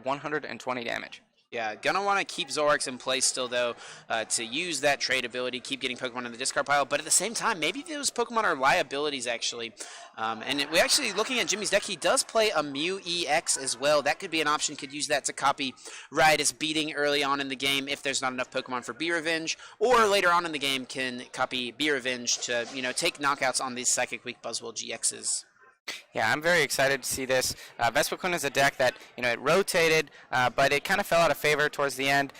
120 damage. Yeah, gonna want to keep Zoroarks in place still, though, to use that trade ability, keep getting Pokemon in the discard pile. But at the same time, maybe those Pokemon are liabilities, actually. We actually, looking at Jimmy's deck, he does play a Mew EX as well. That could be an option. Could use that to copy Riotous Beating early on in the game if there's not enough Pokemon for Bee Revenge. Or later on in the game can copy Bee Revenge to, take knockouts on these Psychic Weak Buzzwole GXs. Yeah, I'm very excited to see this. Vespiquen is a deck that, it rotated, but it kind of fell out of favor towards the end.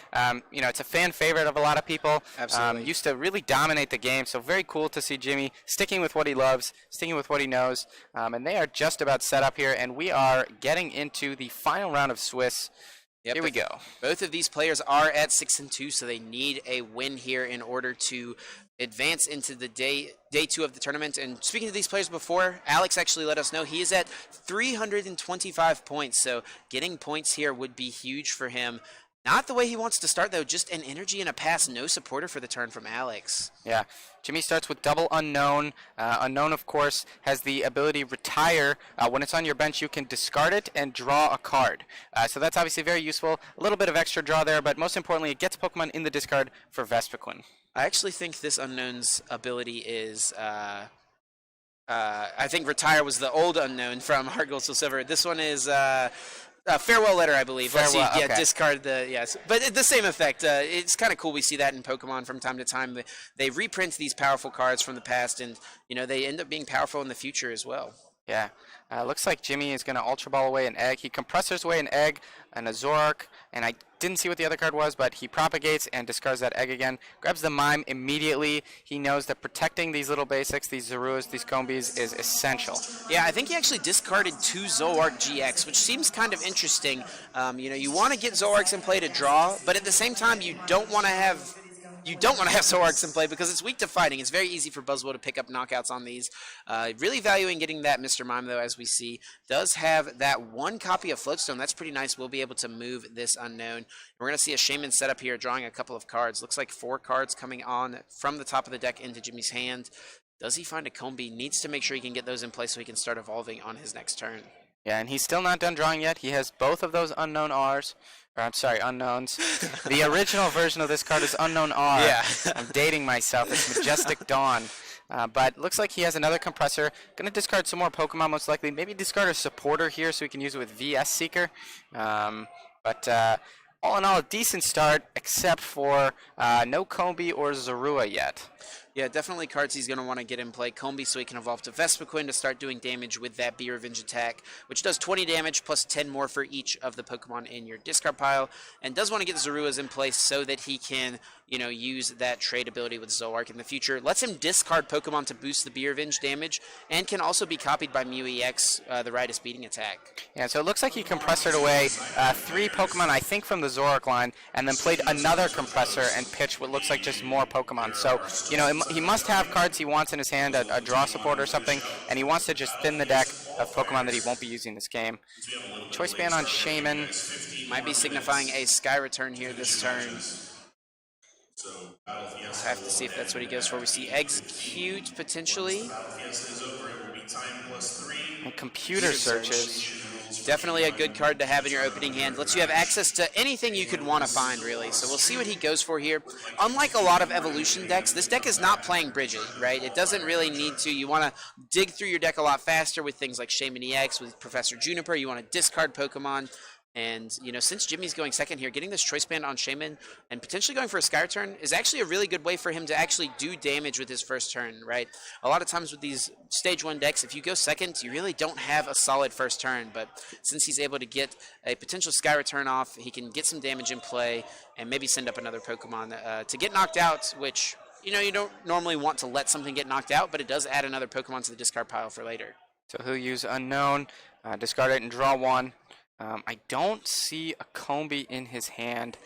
It's a fan favorite of a lot of people. Absolutely. Used to really dominate the game, so very cool to see Jimmy sticking with what he loves, sticking with what he knows. And they are just about set up here, and we are getting into the final round of Swiss. Yep, here we go. Both of these players are at 6-2, so they need a win here in order to advance into the day 2 of the tournament. And speaking to these players before, Alex actually let us know he is at 325 points, so getting points here would be huge for him. Not the way he wants to start, though. Just an energy and a pass. No supporter for the turn from Alex. Yeah. Jimmy starts with double Unknown. Unknown, of course, has the ability retire. When it's on your bench, you can discard it and draw a card. So that's obviously very useful. A little bit of extra draw there, but most importantly, it gets Pokemon in the discard for Vespiquen. I actually think this Unknown's ability is... I think Retire was the old Unknown from Heart Gold Soul Silver. This one is... Farewell Letter, I believe. Farewell, Let's see, okay. Discard the, yes. But the same effect. It's kind of cool we see that in Pokemon from time to time. They reprint these powerful cards from the past, and, they end up being powerful in the future as well. Yeah. Looks like Jimmy is going to Ultra Ball away an Egg. He compressors away an Egg and a Zoroark, and I didn't see what the other card was, but he propagates and discards that Egg again. Grabs the Mime immediately. He knows that protecting these little basics, these Zoruas, these Combees, is essential. Yeah, I think he actually discarded 2 Zoroark GX, which seems kind of interesting. You want to get Zoroarks in play to draw, but at the same time, you don't want to have Zoroarks in play because it's weak to fighting. It's very easy for Buzzwole to pick up knockouts on these. Really valuing getting that Mr. Mime, though, as we see. Does have that 1 copy of Floatstone. That's pretty nice. We'll be able to move this Unknown. We're going to see a Shaman setup here, drawing a couple of cards. Looks like 4 cards coming on from the top of the deck into Jimmy's hand. Does he find a Combee? Needs to make sure he can get those in place so he can start evolving on his next turn. Yeah, and he's still not done drawing yet. He has both of those Unknown R's. Or, I'm sorry, Unknowns. The original version of this card is Unknown R. Yeah. I'm dating myself. It's Majestic Dawn. But looks like he has another Compressor. Going to discard some more Pokemon, most likely. Maybe discard a Supporter here so he can use it with VS Seeker. But all in all, a decent start, except for no Combee or Zorua yet. Yeah, definitely cards he's going to want to get in play. Combee so he can evolve to Vespiquen to start doing damage with that Bee Revenge attack, which does 20 damage plus 10 more for each of the Pokemon in your discard pile. And does want to get Zoruas in place so that he can, use that trade ability with Zoroark in the future. Lets him discard Pokemon to boost the Bee Revenge damage, and can also be copied by Mew EX, the Riotous Beating attack. Yeah, so it looks like he compressored away 3 Pokemon, I think, from the Zoroark line, and then played another Compressor and pitched what looks like just more Pokemon. So, he must have cards he wants in his hand, a draw support or something, and he wants to just thin the deck of Pokemon that he won't be using this game. Choice Band on Shaman. Might be signifying a Sky Return here this turn. We'll have to see if that's what he goes for. We see Execute, potentially. And Computer Searches. Definitely a good card to have in your opening hand. Lets you have access to anything you could want to find, really. So we'll see what he goes for here. Unlike a lot of evolution decks, this deck is not playing Bridget, right? It doesn't really need to. You want to dig through your deck a lot faster with things like Shaman EX, with Professor Juniper. You want to discard Pokemon. And, since Jimmy's going second here, getting this Choice Band on Shaman and potentially going for a Sky Return is actually a really good way for him to actually do damage with his first turn, right? A lot of times with these Stage 1 decks, if you go second, you really don't have a solid first turn. But since he's able to get a potential Sky Return off, he can get some damage in play and maybe send up another Pokemon to get knocked out, which, you don't normally want to let something get knocked out, but it does add another Pokemon to the discard pile for later. So he'll use Unknown, discard it, and draw 1. I don't see a Combee in his hand,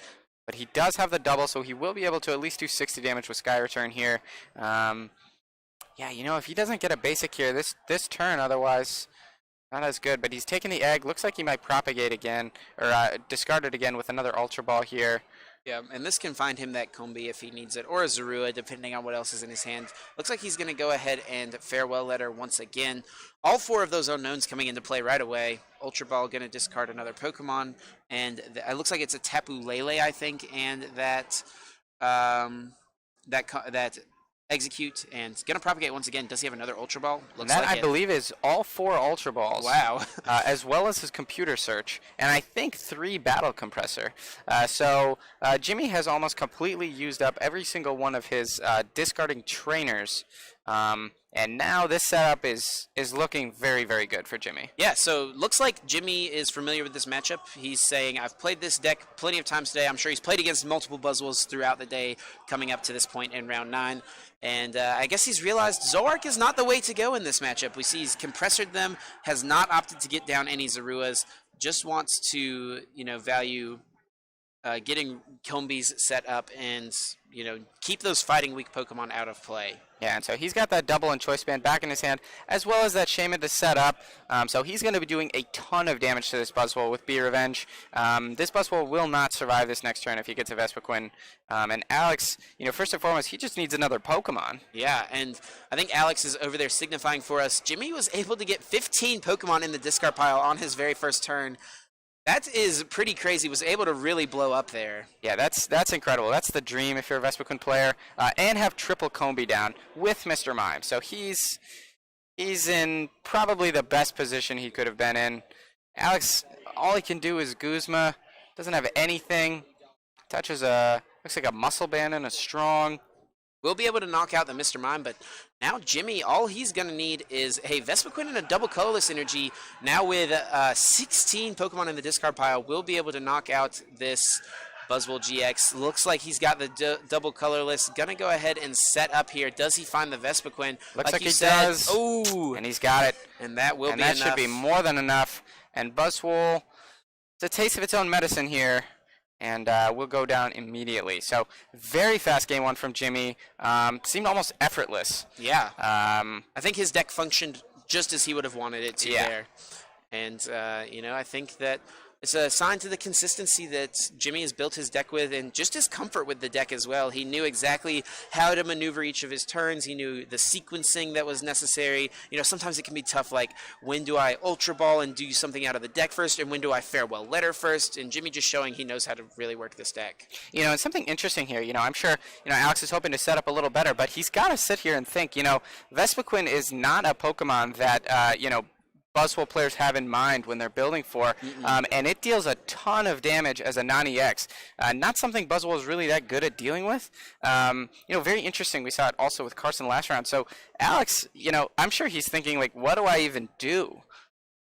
but he does have the double, so he will be able to at least do 60 damage with Sky Return here. Yeah, if he doesn't get a basic here, this turn, otherwise, not as good. But he's taking the Egg. Looks like he might propagate again, or discard it again with another Ultra Ball here. Yeah, and this can find him that Combi if he needs it, or a Zorua, depending on what else is in his hand. Looks like he's going to go ahead and Farewell Letter once again. All 4 of those unknowns coming into play right away. Ultra Ball going to discard another Pokemon, and it looks like it's a Tapu Lele, I think, and that that Execute, and going to Propagate once again. Does he have another Ultra Ball? Looks That, like I believe, is all 4 Ultra Balls. Wow. As well as his Computer Search, and I think 3 Battle Compressor. Jimmy has almost completely used up every single one of his discarding trainers. And now this setup is looking very, very good for Jimmy. Yeah, so looks like Jimmy is familiar with this matchup. He's saying, I've played this deck plenty of times today. I'm sure he's played against multiple Buzzwoles throughout the day coming up to this point in round 9. And I guess he's realized Zoroark is not the way to go in this matchup. We see he's compressored them, has not opted to get down any Zoruas, just wants to, value getting Combis set up and, keep those fighting weak Pokemon out of play. Yeah, and so he's got that double and choice band back in his hand, as well as that Shaman to set up. So he's going to be doing a ton of damage to this Buzzwole with Be Revenge. This Buzzwole will not survive this next turn if he gets a Vespiquen. And Alex, first and foremost, he just needs another Pokemon. Yeah, and I think Alex is over there signifying for us. Jimmy was able to get 15 Pokemon in the discard pile on his very first turn. That is pretty crazy. Was able to really blow up there. Yeah, that's incredible. That's the dream if you're a Vespiquen player. And have triple Combi down with Mr. Mime. So he's in probably the best position he could have been in. Alex, all he can do is Guzma. Doesn't have anything. Touches looks like a Muscle Band and a Strong. We'll be able to knock out the Mr. Mime, but now Jimmy, all he's going to need is a Vespiquen and a double colorless energy. Now with 16 Pokemon in the discard pile, we'll be able to knock out this Buzzwole GX. Looks like he's got the double colorless. Going to go ahead and set up here. Does he find the Vespiquen? Looks like he he said, does. Ooh. And he's got it. And that will and be that enough. should be more than enough. And Buzzwole, it's a taste of its own medicine here. And we'll go down immediately. So very fast game 1 from Jimmy. Seemed almost effortless. Yeah. I think his deck functioned just as he would have wanted it to there. And, I think that it's a sign to the consistency that Jimmy has built his deck with, and just his comfort with the deck as well. He knew exactly how to maneuver each of his turns. He knew the sequencing that was necessary. Sometimes it can be tough, like when do I Ultra Ball and do something out of the deck first, and when do I Farewell Letter first? And Jimmy just showing he knows how to really work this deck. And something interesting here, I'm sure, Alex is hoping to set up a little better, but he's got to sit here and think, Vespiquen is not a Pokemon that, Buzzwole players have in mind when they're building for, and it deals a ton of damage as a non-EX. Not something Buzzwole is really that good at dealing with. Very interesting. We saw it also with Carson last round. So Alex, I'm sure he's thinking, like, what do I even do?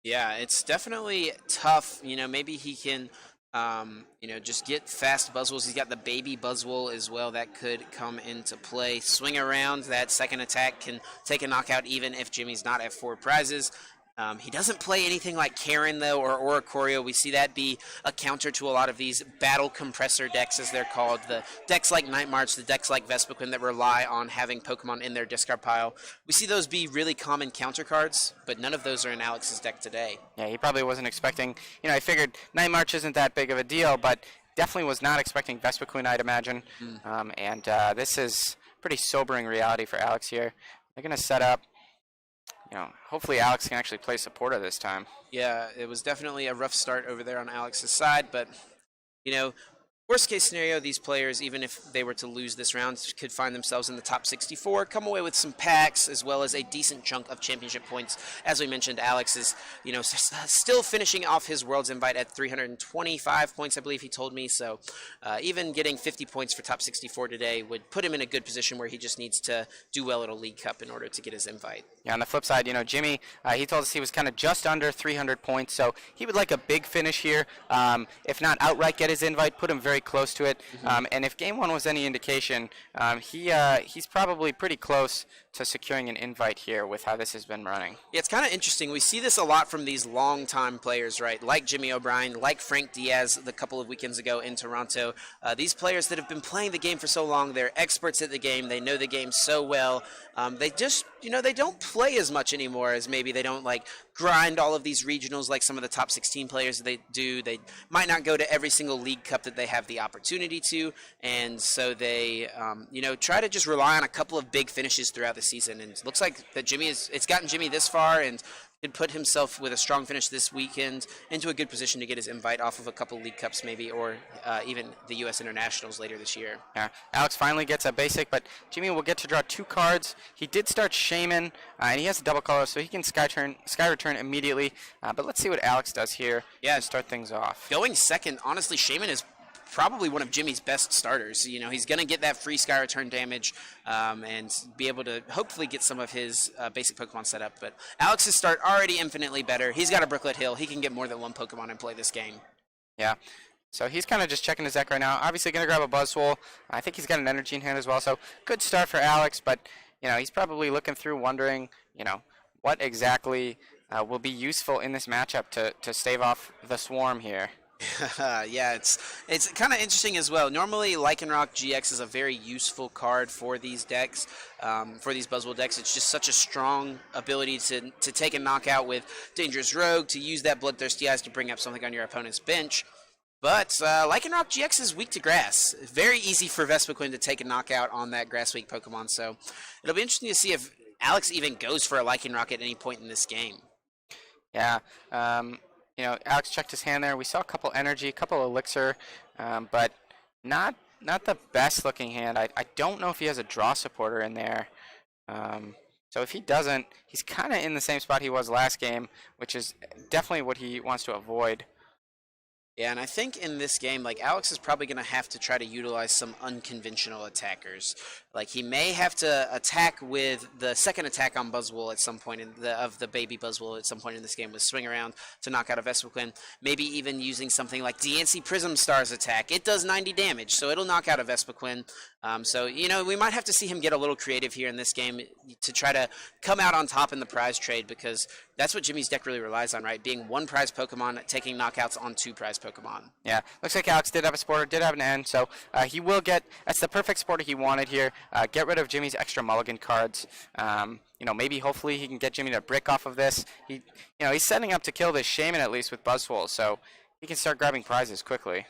Yeah, it's definitely tough. Maybe he can, just get fast Buzzwoles. He's got the baby Buzzwole as well that could come into play. Swing around, that second attack can take a knockout even if Jimmy's not at 4 prizes. He doesn't play anything like Karen, though, or Oricorio. We see that be a counter to a lot of these battle compressor decks, as they're called. The decks like Night March, the decks like Vespiquen that rely on having Pokemon in their discard pile. We see those be really common counter cards, but none of those are in Alex's deck today. Yeah, he probably wasn't expecting, I figured Night March isn't that big of a deal, but definitely was not expecting Vespiquen, I'd imagine. This is pretty sobering reality for Alex here. They're going to set up. Hopefully Alex can actually play supporter this time. Yeah, it was definitely a rough start over there on Alex's side, but, worst case scenario, these players, even if they were to lose this round, could find themselves in the top 64, come away with some packs, as well as a decent chunk of championship points. As we mentioned, Alex is, still finishing off his World's Invite at 325 points, I believe he told me. So even getting 50 points for top 64 today would put him in a good position where he just needs to do well at a League Cup in order to get his invite. Yeah, on the flip side, Jimmy, he told us he was kind of just under 300 points, so he would like a big finish here. If not outright get his invite, put him very close to it. And if game 1 was any indication, he's probably pretty close to securing an invite here with how this has been running. Yeah, it's kind of interesting. We see this a lot from these long-time players, right? Like Jimmy O'Brien, like Frank Diaz the couple of weekends ago in Toronto. These players that have been playing the game for so long, they're experts at the game. They know the game so well. They just, they don't play as much anymore as maybe they don't like grind all of these regionals like some of the top 16 players they do. They might not go to every single League Cup that they have the opportunity to, and so they, try to just rely on a couple of big finishes throughout the season. And it looks like that it's gotten Jimmy this far, and could put himself with a strong finish this weekend into a good position to get his invite off of a couple League Cups maybe, or even the U.S. Internationals later this year. Yeah, Alex finally gets a basic, but Jimmy will get to draw 2 cards. He did start Shaman, and he has a double color, so he can Sky Return immediately. But let's see what Alex does here to start things off. Going second, honestly, Shaman is probably one of Jimmy's best starters. He's going to get that free Sky Return damage and be able to hopefully get some of his basic Pokemon set up. But Alex's start already infinitely better. He's got a Brooklet Hill. He can get more than one Pokemon and play this game. Yeah. So he's kind of just checking his deck right now. Obviously going to grab a Buzzwole. I think he's got an Energy in hand as well. So good start for Alex, but he's probably looking through wondering, what exactly will be useful in this matchup to stave off the Swarm here. Yeah, it's kind of interesting as well. Normally, Lycanroc GX is a very useful card for these decks, for these Buzzwole decks. It's just such a strong ability to take a knockout with Dangerous Rogue, to use that Bloodthirsty Eyes to bring up something on your opponent's bench. But Lycanroc GX is weak to grass. Very easy for Vespiquen to take a knockout on that grass-weak Pokemon, so it'll be interesting to see if Alex even goes for a Lycanroc at any point in this game. Yeah, Alex checked his hand there. We saw a couple Energy, a couple Elixir, but not the best looking hand. I don't know if he has a draw supporter in there. So if he doesn't, he's kind of in the same spot he was last game, which is definitely what he wants to avoid. Yeah, and I think in this game, like, Alex is probably going to have to try to utilize some unconventional attackers. Like, he may have to attack with the second attack on Buzzwole at some point of the baby Buzzwole at some point in this game with Swing Around to knock out a Vespiquen. Maybe even using something like Diancie Prism Star's attack. It does 90 damage, so it'll knock out a Vespiquen. So, we might have to see him get a little creative here in this game to try to come out on top in the prize trade, because that's what Jimmy's deck really relies on, right? Being one prize Pokemon, taking knockouts on 2 prize Pokemon. Yeah, looks like Alex did have a supporter, did have an end, so he will get, that's the perfect supporter he wanted here. Get rid of Jimmy's extra mulligan cards. Maybe hopefully he can get Jimmy to brick off of this. He's setting up to kill this Shaman at least with Buzzwole, so he can start grabbing prizes quickly.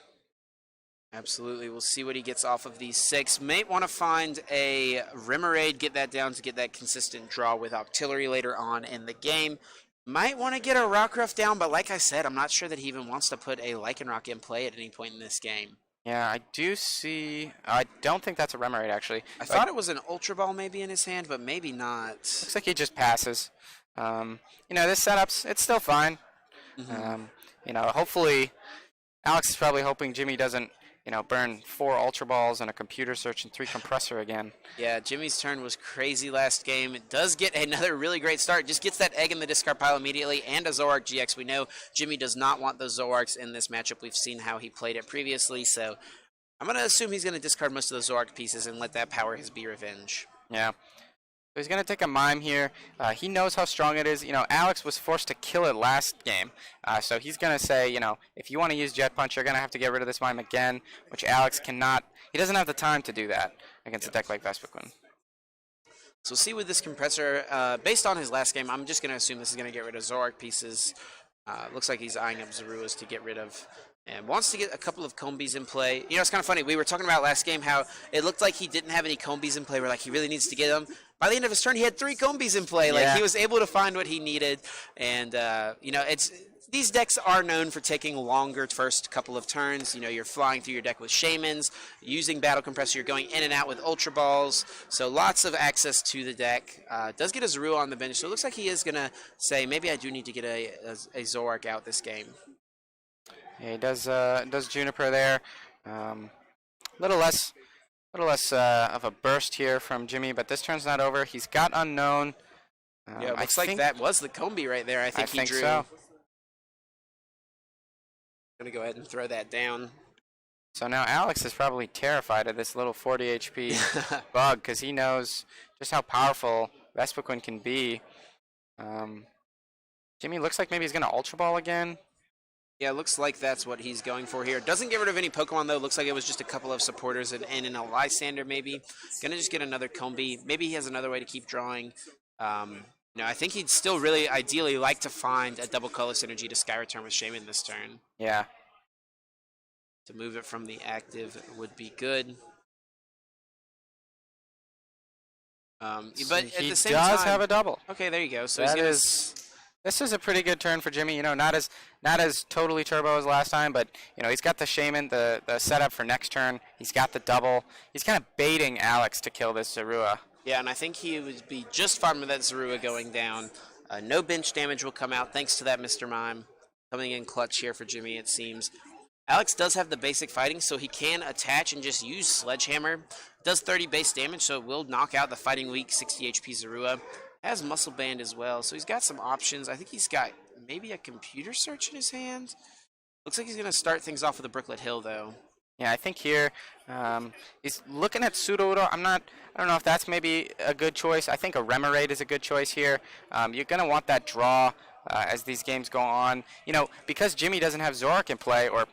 Absolutely. We'll see what he gets off of these 6. May want to find a Remoraid, get that down to get that consistent draw with Octillery later on in the game. Might want to get a Rockruff down, but like I said, I'm not sure that he even wants to put a Lycanroc in play at any point in this game. Yeah, I do see... I don't think that's a Remoraid, actually. I thought it was an Ultra Ball maybe in his hand, but maybe not. Looks like he just passes. This setup's, it's still fine. Mm-hmm. Hopefully... Alex is probably hoping Jimmy doesn't... burn 4 Ultra Balls and a Computer Search and 3 Compressor again. Yeah, Jimmy's turn was crazy last game. It does get another really great start. Just gets that egg in the discard pile immediately and a Zoroark GX. We know Jimmy does not want those Zoroarks in this matchup. We've seen how he played it previously, so I'm going to assume he's going to discard most of those Zoroark pieces and let that power his B Revenge. Yeah. So he's going to take a Mime here. He knows how strong it is. Alex was forced to kill it last game. So he's going to say, if you want to use Jet Punch, you're going to have to get rid of this Mime again, which Alex cannot. He doesn't have the time to do that against a deck like Vespiquen. So we'll see with this Compressor. Based on his last game, I'm just going to assume this is going to get rid of Zoroark pieces. Looks like he's eyeing up Zaruas to get rid of. And wants to get a couple of Combees in play. It's kind of funny. We were talking about last game how it looked like he didn't have any Combees in play. We're like, he really needs to get them. By the end of his turn, he had 3 Combees in play. Like, he was able to find what he needed. And, these decks are known for taking longer first couple of turns. You're flying through your deck with Shamans, using Battle Compressor. You're going in and out with Ultra Balls. So lots of access to the deck. Does get a Zorua on the bench. So it looks like he is going to say, maybe I do need to get a Zoroark out this game. Yeah, he does Juniper there. Little less of a burst here from Jimmy, but this turn's not over. He's got Unknown. Yeah, it looks like that was the Combee right there. I think he drew. So. I'm going to go ahead and throw that down. So now Alex is probably terrified of this little 40 HP bug because he knows just how powerful Vespiquen can be. Jimmy looks like maybe he's going to Ultra Ball again. Yeah, looks like that's what he's going for here. Doesn't get rid of any Pokemon, though. Looks like it was just a couple of supporters and an Lysander, maybe. Gonna just get another Combi. Maybe he has another way to keep drawing. I think he'd still really ideally like to find a double color synergy to Sky Return with Shaman this turn. Yeah. To move it from the active would be good. But at the same time, he does have a double. Okay, there you go. So this is a pretty good turn for Jimmy. Not as totally turbo as last time, but he's got the Shaman, the setup for next turn. He's got the double. He's kind of baiting Alex to kill this Zorua. Yeah, and I think he would be just fine with that Zorua going down. No bench damage will come out thanks to that Mr. Mime coming in clutch here for Jimmy. It seems. Alex does have the basic fighting, so he can attach and just use Sledgehammer. Does 30 base damage, so it will knock out the fighting weak 60 HP Zorua. Has Muscle Band as well, so he's got some options. I think he's got maybe a Computer Search in his hand. Looks like he's going to start things off with a Brooklet Hill, though. Yeah, I think here he's looking at Sudowoodo. I don't know if that's maybe a good choice. I think a Remoraid is a good choice here. You're going to want that draw as these games go on. Because Jimmy doesn't have Zoroark in play, or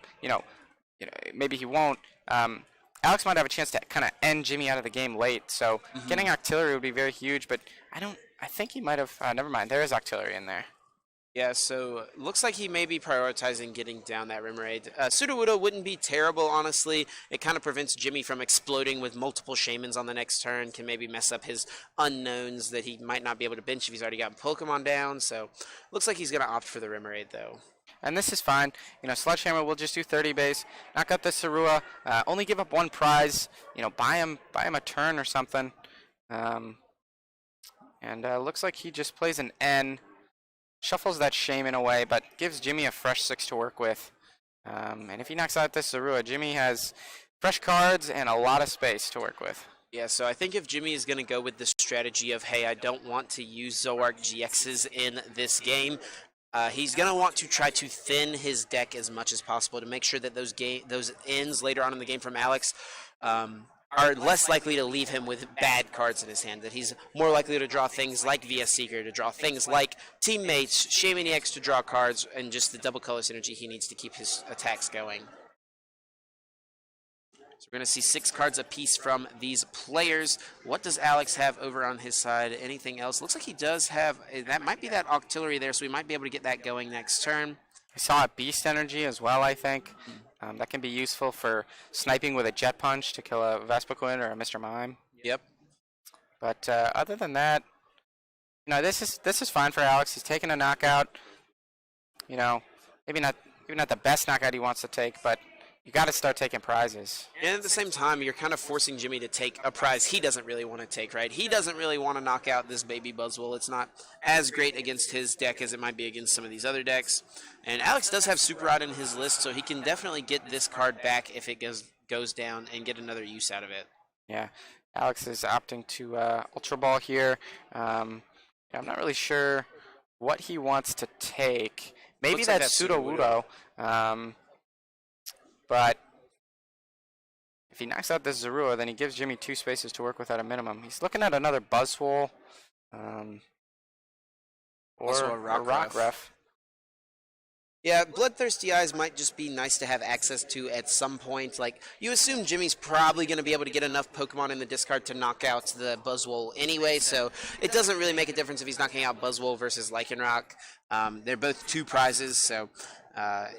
maybe he won't. Alex might have a chance to kind of end Jimmy out of the game late. So getting Octillery would be very huge. But I think he might have. Never mind. There is Octillery in there. Yeah, so looks like he may be prioritizing getting down that Remoraid. Sudowoodo wouldn't be terrible, honestly. It kind of prevents Jimmy from exploding with multiple Shamans on the next turn. Can maybe mess up his unknowns that he might not be able to bench if he's already got Pokemon down. So looks like he's going to opt for the Remoraid, though. And this is fine. Sledgehammer will just do 30 base, knock out the Zorua, only give up one prize. Buy him a turn or something. And looks like he just plays an N. Shuffles that Shaman away, but gives Jimmy a fresh 6 to work with. And if he knocks out this Zorua, Jimmy has fresh cards and a lot of space to work with. Yeah, so I think if Jimmy is going to go with the strategy of, hey, I don't want to use Zoroark GXs in this game, he's going to want to try to thin his deck as much as possible to make sure that those ends later on in the game from Alex are less likely to leave him with bad cards in his hand, that he's more likely to draw things like VS Seeker, to draw things like Teammates, Shaman EX to draw cards, and just the double color synergy he needs to keep his attacks going. So we're going to see 6 cards apiece from these players. What does Alex have over on his side? Anything else? Looks like he does have, that might be that Octillery there, so we might be able to get that going next turn. I saw a Beast Energy as well, I think. That can be useful for sniping with a Jet Punch to kill a Vespiquen or a Mr. Mime. Yep. But other than that, this is fine for Alex. He's taking a knockout. Maybe not the best knockout he wants to take, but you got to start taking prizes. And at the same time, you're kind of forcing Jimmy to take a prize he doesn't really want to take, right? He doesn't really want to knock out this baby Buzzwole. It's not as great against his deck as it might be against some of these other decks. And Alex does have Super Rod in his list, so he can definitely get this card back if it goes down and get another use out of it. Yeah, Alex is opting to Ultra Ball here. I'm not really sure what he wants to take. Maybe that Sudowoodo. But if he knocks out this Zorua, then he gives Jimmy 2 spaces to work with at a minimum. He's looking at another Buzzwole or a Rockruff. Yeah, Bloodthirsty Eyes might just be nice to have access to at some point. Like, you assume Jimmy's probably going to be able to get enough Pokemon in the discard to knock out the Buzzwole anyway, so it doesn't really make a difference if he's knocking out Buzzwole versus Lycanroc. They're both 2 prizes, so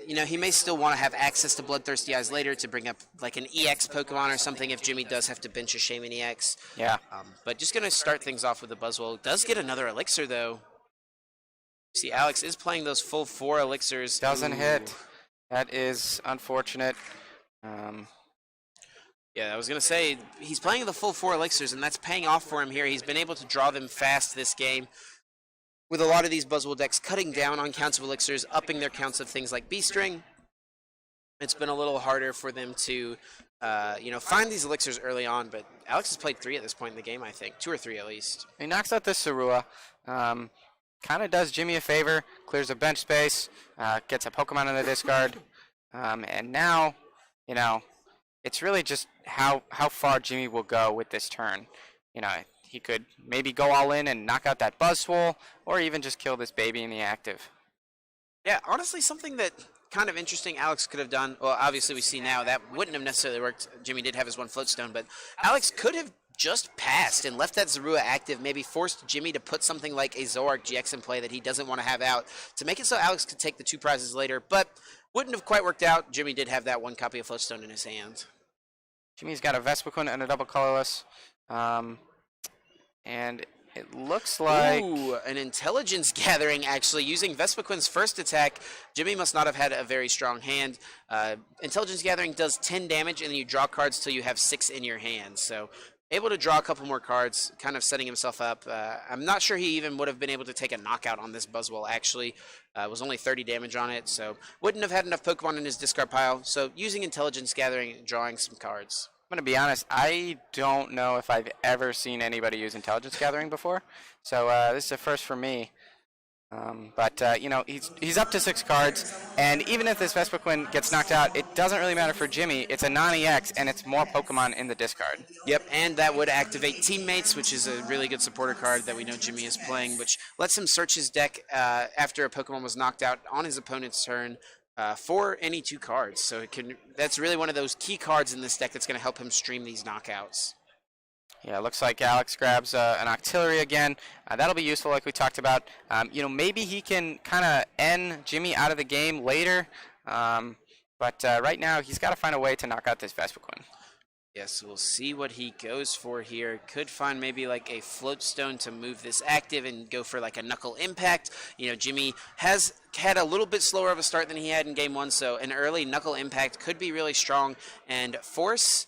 he may still want to have access to Bloodthirsty Eyes later to bring up like an EX Pokemon or something if Jimmy does have to bench a Shaman EX. Yeah. But just going to start things off with the Buzzwole. Does get another Elixir, though. See, Alex is playing those full 4 Elixirs. Doesn't hit. That is unfortunate. Yeah, I was going to say, he's playing the full 4 Elixirs, and that's paying off for him here. He's been able to draw them fast this game. With a lot of these Buzzwole decks cutting down on counts of Elixirs, upping their counts of things like B-String, it's been a little harder for them to, find these Elixirs early on, but Alex has played 3 at this point in the game, I think. 2 or 3 at least. He knocks out this Zorua. Kind of does Jimmy a favor, clears a bench space, gets a Pokemon in the discard, and now, it's really just how far Jimmy will go with this turn. You know, he could maybe go all in and knock out that Buzzwole, or even just kill this baby in the active. Yeah, honestly, something that kind of interesting Alex could have done. Well, obviously we see now that wouldn't have necessarily worked. Jimmy did have his one floatstone, but Alex could have just passed and left that Zorua active, maybe forced Jimmy to put something like a Zoroark GX in play that he doesn't want to have out to make it so Alex could take the 2 prizes later, but wouldn't have quite worked out. Jimmy did have that 1 copy of floatstone in his hand. Jimmy's got a Vespiquen and a double colorless. And it looks like... Ooh, an intelligence gathering, actually. Using Vespiquen's first attack, Jimmy must not have had a very strong hand. Intelligence gathering does 10 damage, and then you draw cards till you have 6 in your hand. So able to draw a couple more cards, kind of setting himself up. I'm not sure he even would have been able to take a knockout on this Buzzwole, actually. It was only 30 damage on it, so wouldn't have had enough Pokemon in his discard pile. So using intelligence gathering, drawing some cards. I'm going to be honest, I don't know if I've ever seen anybody use intelligence gathering before, so this is a first for me. You know, he's up to 6 cards, and even if this Vespiquen gets knocked out, it doesn't really matter for Jimmy. It's a non-EX, and it's more Pokemon in the discard. Yep, and that would activate Teammates, which is a really good supporter card that we know Jimmy is playing, which lets him search his deck after a Pokemon was knocked out on his opponent's turn. For any 2 cards, so that's really one of those key cards in this deck that's going to help him stream these knockouts. Yeah, it looks like Alex grabs an Octillery again. That'll be useful, like we talked about. You know, maybe he can kind of end Jimmy out of the game later, but right now he's got to find a way to knock out this Vespiquen. Yes, we'll see what he goes for here. Could find maybe like a Floatstone to move this active and go for like a Knuckle Impact. You know, Jimmy has had a little bit slower of a start than he had in Game 1, so an early Knuckle Impact could be really strong and force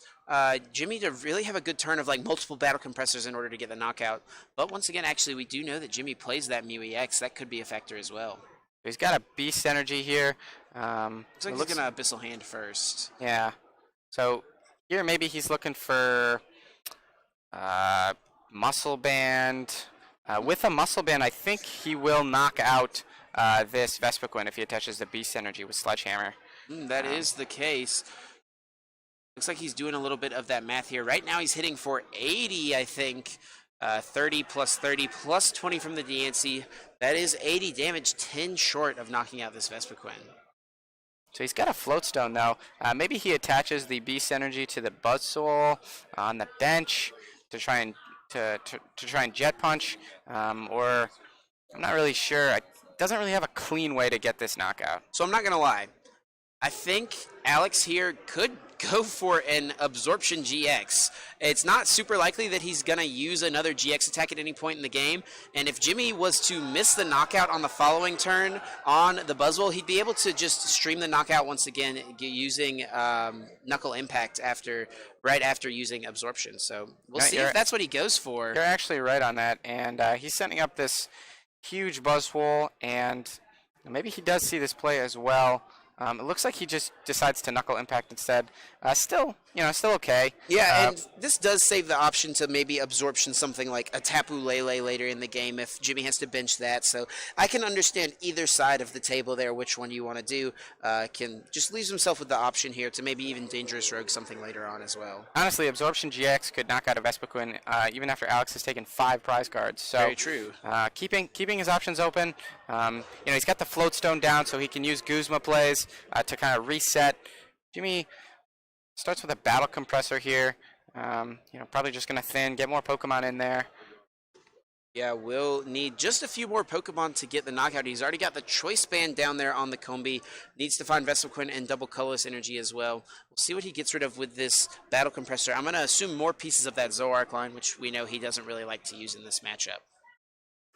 Jimmy to really have a good turn of like multiple Battle Compressors in order to get the knockout. But once again, actually, we do know that Jimmy plays that Mew EX. That could be a factor as well. He's got a Beast Energy here. Looks like he's going to Abyssal Hand first. Yeah. So here maybe he's looking for Muscle Band. With a Muscle Band, I think he will knock out this Vespiquen if he attaches the Beast Energy with Sledgehammer. That is the case. Looks like he's doing a little bit of that math here. Right now he's hitting for 80, I think. 30 plus 30 plus 20 from the DNC. That is 80 damage, 10 short of knocking out this Vespiquen. So he's got a Floatstone, though. Maybe he attaches the Beast Energy to the Buzzwole on the bench to try and try and Jet Punch, or I'm not really sure. It doesn't really have a clean way to get this knockout. So I'm not gonna lie. I think Alex here could go for an Absorption GX. It's not super likely that he's going to use another GX attack at any point in the game, and if Jimmy was to miss the knockout on the following turn on the Buzzwole, he'd be able to just stream the knockout once again using Knuckle Impact right after using Absorption. So we'll see if that's what he goes for. You're actually right on that, and he's setting up this huge Buzzwole, and maybe he does see this play as well. It looks like he just decides to Knuckle Impact instead. Still okay. Yeah, and this does save the option to maybe Absorption something like a Tapu Lele later in the game if Jimmy has to bench that. So I can understand either side of the table there, which one you want to do. Can just leaves himself with the option here to maybe even Dangerous Rogue something later on as well. Honestly, Absorption GX could knock out a Vespiquen even after Alex has taken 5 prize cards. So very true. Keeping his options open. He's got the Floatstone down, so he can use Guzma plays to kind of reset. Jimmy starts with a Battle Compressor here. Probably just going to thin, get more Pokemon in there. Yeah, we'll need just a few more Pokemon to get the knockout. He's already got the Choice Band down there on the Combi. Needs to find Vespiquen and double Colorless Energy as well. We'll see what he gets rid of with this Battle Compressor. I'm going to assume more pieces of that Zoroark line, which we know he doesn't really like to use in this matchup.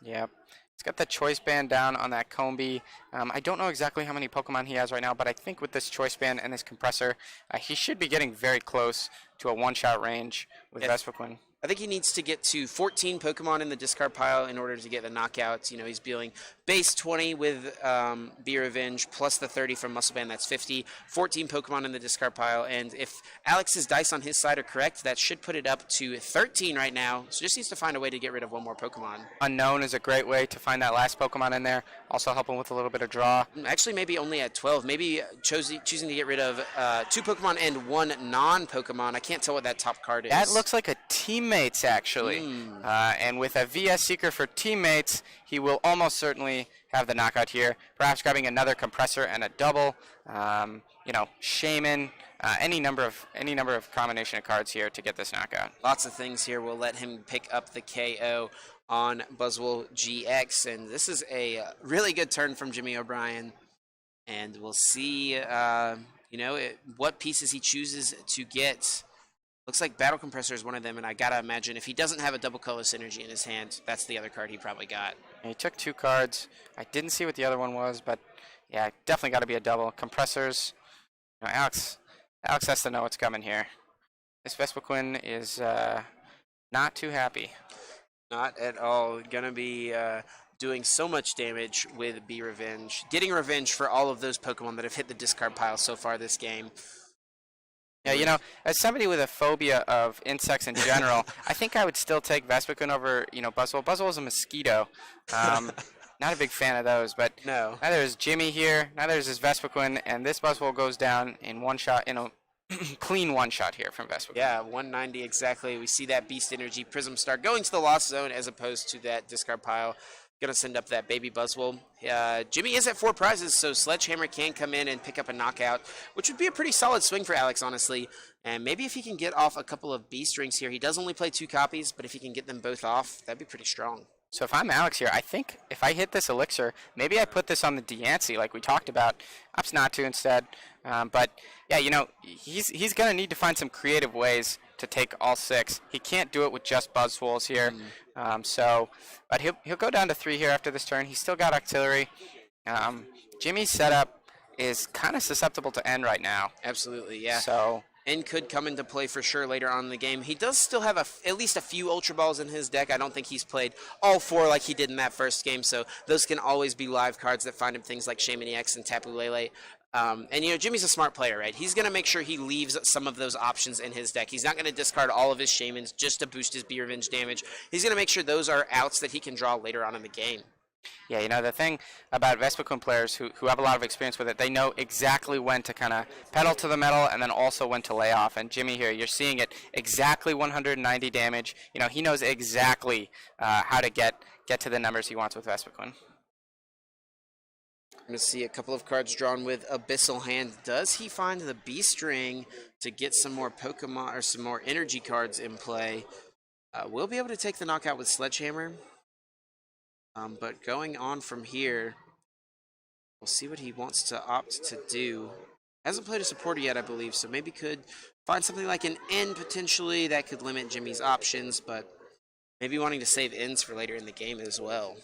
Yep. He's got the Choice Band down on that Combi. I don't know exactly how many Pokemon he has right now, but I think with this Choice Band and this Compressor, he should be getting very close to a one-shot range with Vespiquen. I think he needs to get to 14 Pokemon in the discard pile in order to get the knockouts. You know, he's dealing base 20 with Be Revenge plus the 30 from Muscle Band. That's 50. 14 Pokemon in the discard pile. And if Alex's dice on his side are correct, that should put it up to 13 right now. So just needs to find a way to get rid of one more Pokemon. Unknown is a great way to find that last Pokemon in there. Also helping with a little bit of draw. Actually, maybe only at 12. Maybe choosing to get rid of 2 Pokemon and 1 non-Pokemon. I can't tell what that top card is. That looks like a Teammates, actually. And with a VS Seeker for Teammates, he will almost certainly have the knockout here. Perhaps grabbing another Compressor and a double. You know, Shaman. Any number of combination of cards here to get this knockout. Lots of things here will let him pick up the KO on Buzzwole GX, and this is a really good turn from Jimmy O'Brien. And we'll see, what pieces he chooses to get. Looks like Battle Compressor is one of them, and I gotta imagine if he doesn't have a double colorless energy in his hand, that's the other card he probably got. And he took 2 cards. I didn't see what the other one was, but yeah, definitely got to be a double. Compressors. You know, Alex has to know what's coming here. This Vespiquen is not too happy. Not at all. Gonna be doing so much damage with Be Revenge. Getting revenge for all of those Pokemon that have hit the discard pile so far this game. Yeah, you know, as somebody with a phobia of insects in general, I think I would still take Vespiquen over, Buzzwole. Buzzwole is a mosquito. Not a big fan of those, but no. Neither is Jimmy here, neither is his Vespiquen, and this Buzzwole goes down in one shot, clean one shot here from Vespiquen. Yeah, 190 exactly. We see that Beast Energy Prism Star going to the Lost Zone as opposed to that discard pile. Gonna send up that baby Buzzwole. Jimmy is at 4 prizes, so Sledgehammer can come in and pick up a knockout, which would be a pretty solid swing for Alex, honestly. And maybe if he can get off a couple of Beast Rings here, he does only play 2 copies, but if he can get them both off, that'd be pretty strong. So if I'm Alex here, I think if I hit this Elixir, maybe I put this on the Diancie like we talked about. Opts not to instead. But yeah, he's going to need to find some creative ways to take all 6. He can't do it with just Buzzwoles here. But he'll go down to 3 here after this turn. He's still got Artillery. Jimmy's setup is kind of susceptible to end right now. Absolutely, yeah. So End could come into play for sure later on in the game. He does still have at least a few Ultra Balls in his deck. I don't think he's played all 4 like he did in that first game, so those can always be live cards that find him things like Shaman EX and Tapu Lele. And Jimmy's a smart player, right? He's going to make sure he leaves some of those options in his deck. He's not going to discard all of his Shamans just to boost his Be Revenge damage. He's going to make sure those are outs that he can draw later on in the game. Yeah, the thing about Vespiquen players who have a lot of experience with it, they know exactly when to kind of pedal to the metal and then also when to lay off. And Jimmy here, you're seeing it exactly 190 damage. He knows exactly how to get to the numbers he wants with Vespiquen. I'm going to see a couple of cards drawn with Abyssal Hand. Does he find the Beast Ring to get some more Pokemon or some more energy cards in play? We'll be able to take the knockout with Sledgehammer. But going on from here, we'll see what he wants to opt to do. Hasn't played a supporter yet, I believe, so maybe could find something like an end potentially that could limit Jimmy's options, but maybe wanting to save ends for later in the game as well.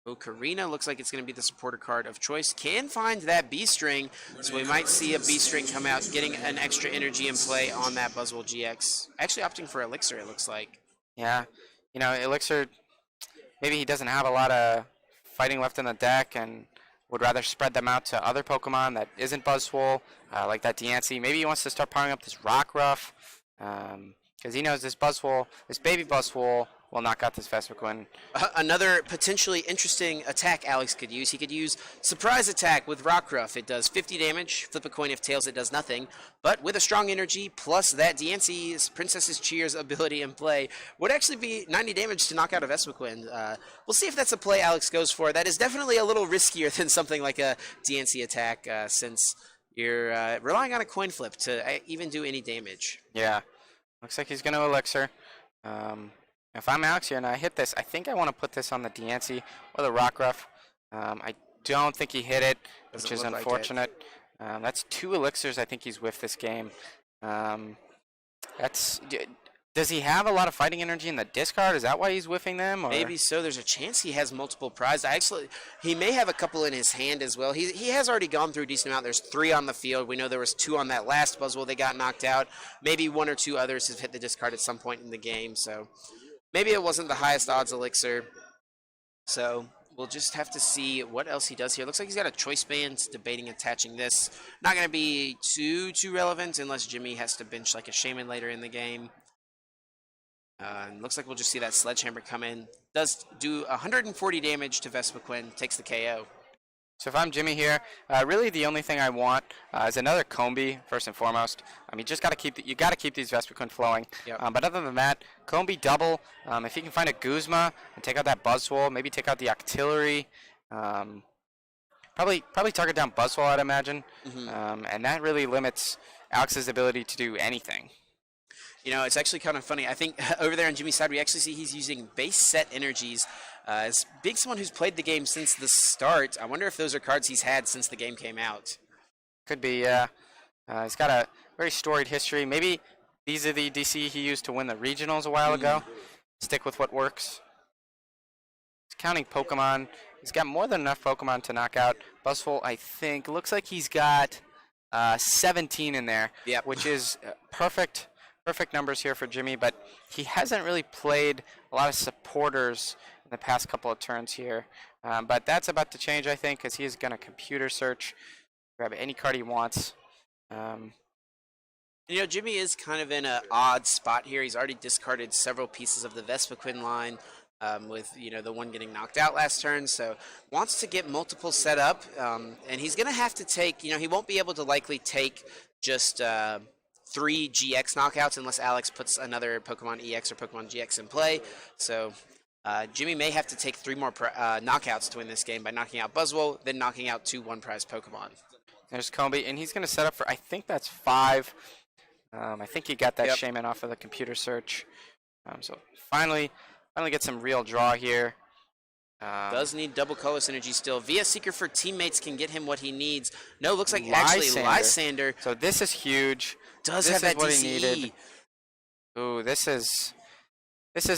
Ocarina looks like it's going to be the supporter card of choice. Can find that B-String, so we might see a B-String come out, getting an extra energy in play on that Buzzwole GX. Actually opting for Elixir, it looks like. Yeah, Elixir, maybe he doesn't have a lot of fighting left in the deck and would rather spread them out to other Pokemon that isn't Buzzwole, like that Diancie. Maybe he wants to start powering up this Rockruff, because he knows this baby Buzzwole will knock out this Vespiquen. Another potentially interesting attack Alex could use. He could use Surprise Attack with Rockruff. It does 50 damage. Flip a coin if tails, it does nothing. But with a strong energy, plus that Diancie's Princess's Cheers ability in play, would actually be 90 damage to knock out a Vespiquen. We'll see if that's a play Alex goes for. That is definitely a little riskier than something like a Diancie attack, since you're relying on a coin flip to even do any damage. Yeah. Looks like he's going to Elixir. If I'm Alex here and I hit this, I think I want to put this on the Diancie or the Rockruff. I don't think he hit it, which is unfortunate. That's 2 Elixirs I think he's with this game. Does he have a lot of fighting energy in the discard? Is that why he's whiffing them? Or? Maybe so. There's a chance he has multiple prizes. He may have a couple in his hand as well. He has already gone through a decent amount. There's 3 on the field. We know there was 2 on that last Buzzwole. They got knocked out. Maybe 1 or 2 others have hit the discard at some point in the game. So maybe it wasn't the highest odds elixir. So we'll just have to see what else he does here. Looks like he's got a choice band, debating attaching this. Not going to be too relevant unless Jimmy has to bench like a Shaman later in the game. Looks like we'll just see that Sledgehammer come in. Does do 140 damage to Vespiquen, takes the KO. So if I'm Jimmy here, really the only thing I want is another Combi first and foremost. You just got to keep these Vespiquen flowing. Yep. But other than that, Combi double. If you can find a Guzma and take out that Buzzwole, maybe take out the Octillery. Probably target down Buzzwole, I'd imagine. And that really limits Alex's ability to do anything. You know, it's actually kind of funny. I think over there on Jimmy's side, we actually see he's using base set energies. As being someone who's played the game since the start, I wonder if those are cards he's had since the game came out. Could be, yeah. He's got a very storied history. Maybe these are the DC he used to win the regionals a while ago. Stick with what works. He's counting Pokemon. He's got more than enough Pokemon to knock out Buzzwole, I think. Looks like he's got 17 in there, Yep. which is perfect numbers here for Jimmy, but he hasn't really played a lot of supporters in the past couple of turns here. But that's about to change, I think, because he is going to computer search, grab any card he wants. You know, Jimmy is kind of in an odd spot here. He's already discarded several pieces of the Vespiquen line, with, you know, the one getting knocked out last turn, so wants to get multiple set up, and he's going to have to take, you know, he won't be able to likely take just 3 GX knockouts unless Alex puts another Pokemon EX or Pokemon GX in play. So Jimmy may have to take 3 more knockouts to win this game by knocking out Buzzwole, then knocking out 2 one-prize Pokemon. There's Combi, and he's going to set up for, I think that's 5. I think he got that Yep. Shaman off of the computer search. So finally get some real draw here. Does need double color synergy still. Via Seeker for teammates can get him what he needs. No, looks like actually Lysander. So this is huge. Does this have that is what DCE. he needed. Ooh, this is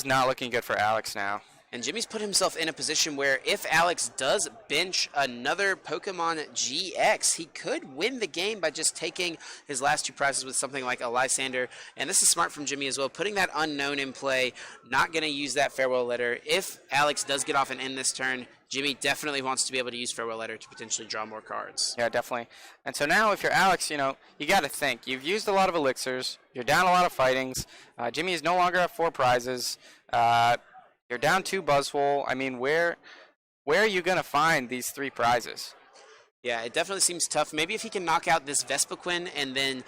not looking good for Alex now. And Jimmy's put himself in a position where if Alex does bench another Pokemon GX, he could win the game by just taking his last 2 prizes with something like a Lysander. And this is smart from Jimmy as well, putting that unknown in play, not going to use that farewell letter. If Alex does get off and end this turn, Jimmy definitely wants to be able to use farewell letter to potentially draw more cards. Yeah, definitely. And so now if you're Alex, you know, you got to think. You've used a lot of elixirs. You're down a lot of fightings. Jimmy is no longer at 4 prizes. You're down 2 Buzzwole. I mean, where are you going to find these 3 prizes? Yeah, it definitely seems tough. Maybe if he can knock out this Vespiquen and then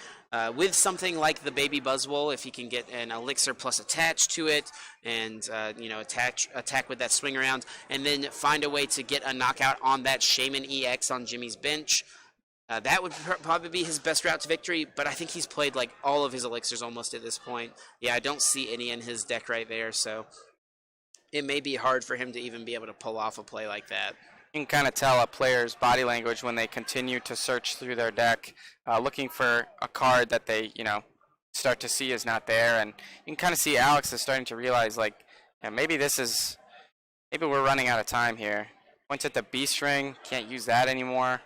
with something like the Baby Buzzwole, if he can get an Elixir plus attach to it and, you know, attack with that swing around and then find a way to get a knockout on that Shaman EX on Jimmy's bench, that would probably be his best route to victory, but I think he's played like all of his Elixirs almost at this point. Yeah, I don't see any in his deck right there, so it may be hard for him to even be able to pull off a play like that. You can kind of tell a player's body language when they continue to search through their deck, looking for a card that they, you know, start to see is not there. And you can kind of see Alex is starting to realize, like, yeah, maybe we're running out of time here. Points at the Beast Ring, can't use that anymore.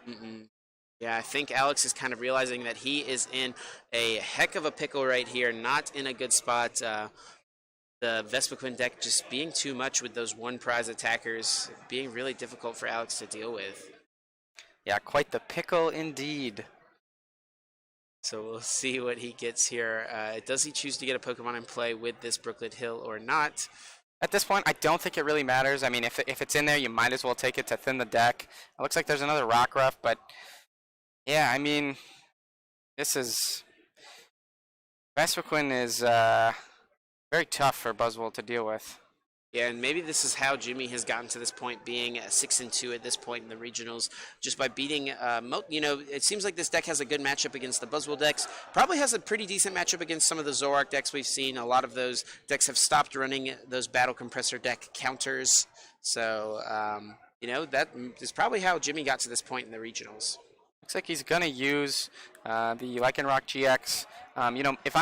Yeah, I think Alex is kind of realizing that he is in a heck of a pickle right here, not in a good spot. The Vespiquen deck just being too much with those 1 prize attackers, being really difficult for Alex to deal with. Yeah, quite the pickle indeed. So we'll see what he gets here. Does he choose to get a Pokemon in play with this Brooklet Hill or not? At this point, I don't think it really matters. I mean, if it's in there, you might as well take it to thin the deck. It looks like there's another Rockruff, but yeah, I mean, Vespiquen is very tough for Buzzwole to deal with. Yeah, and maybe this is how Jimmy has gotten to this point, being 6-2 at this point in the regionals, just by beating. You know, it seems like this deck has a good matchup against the Buzzwole decks. Probably has a pretty decent matchup against some of the Zoroark decks we've seen. A lot of those decks have stopped running those Battle Compressor deck counters. So, you know, that is probably how Jimmy got to this point in the regionals. Looks like he's gonna use the Lycanroc GX. You know, if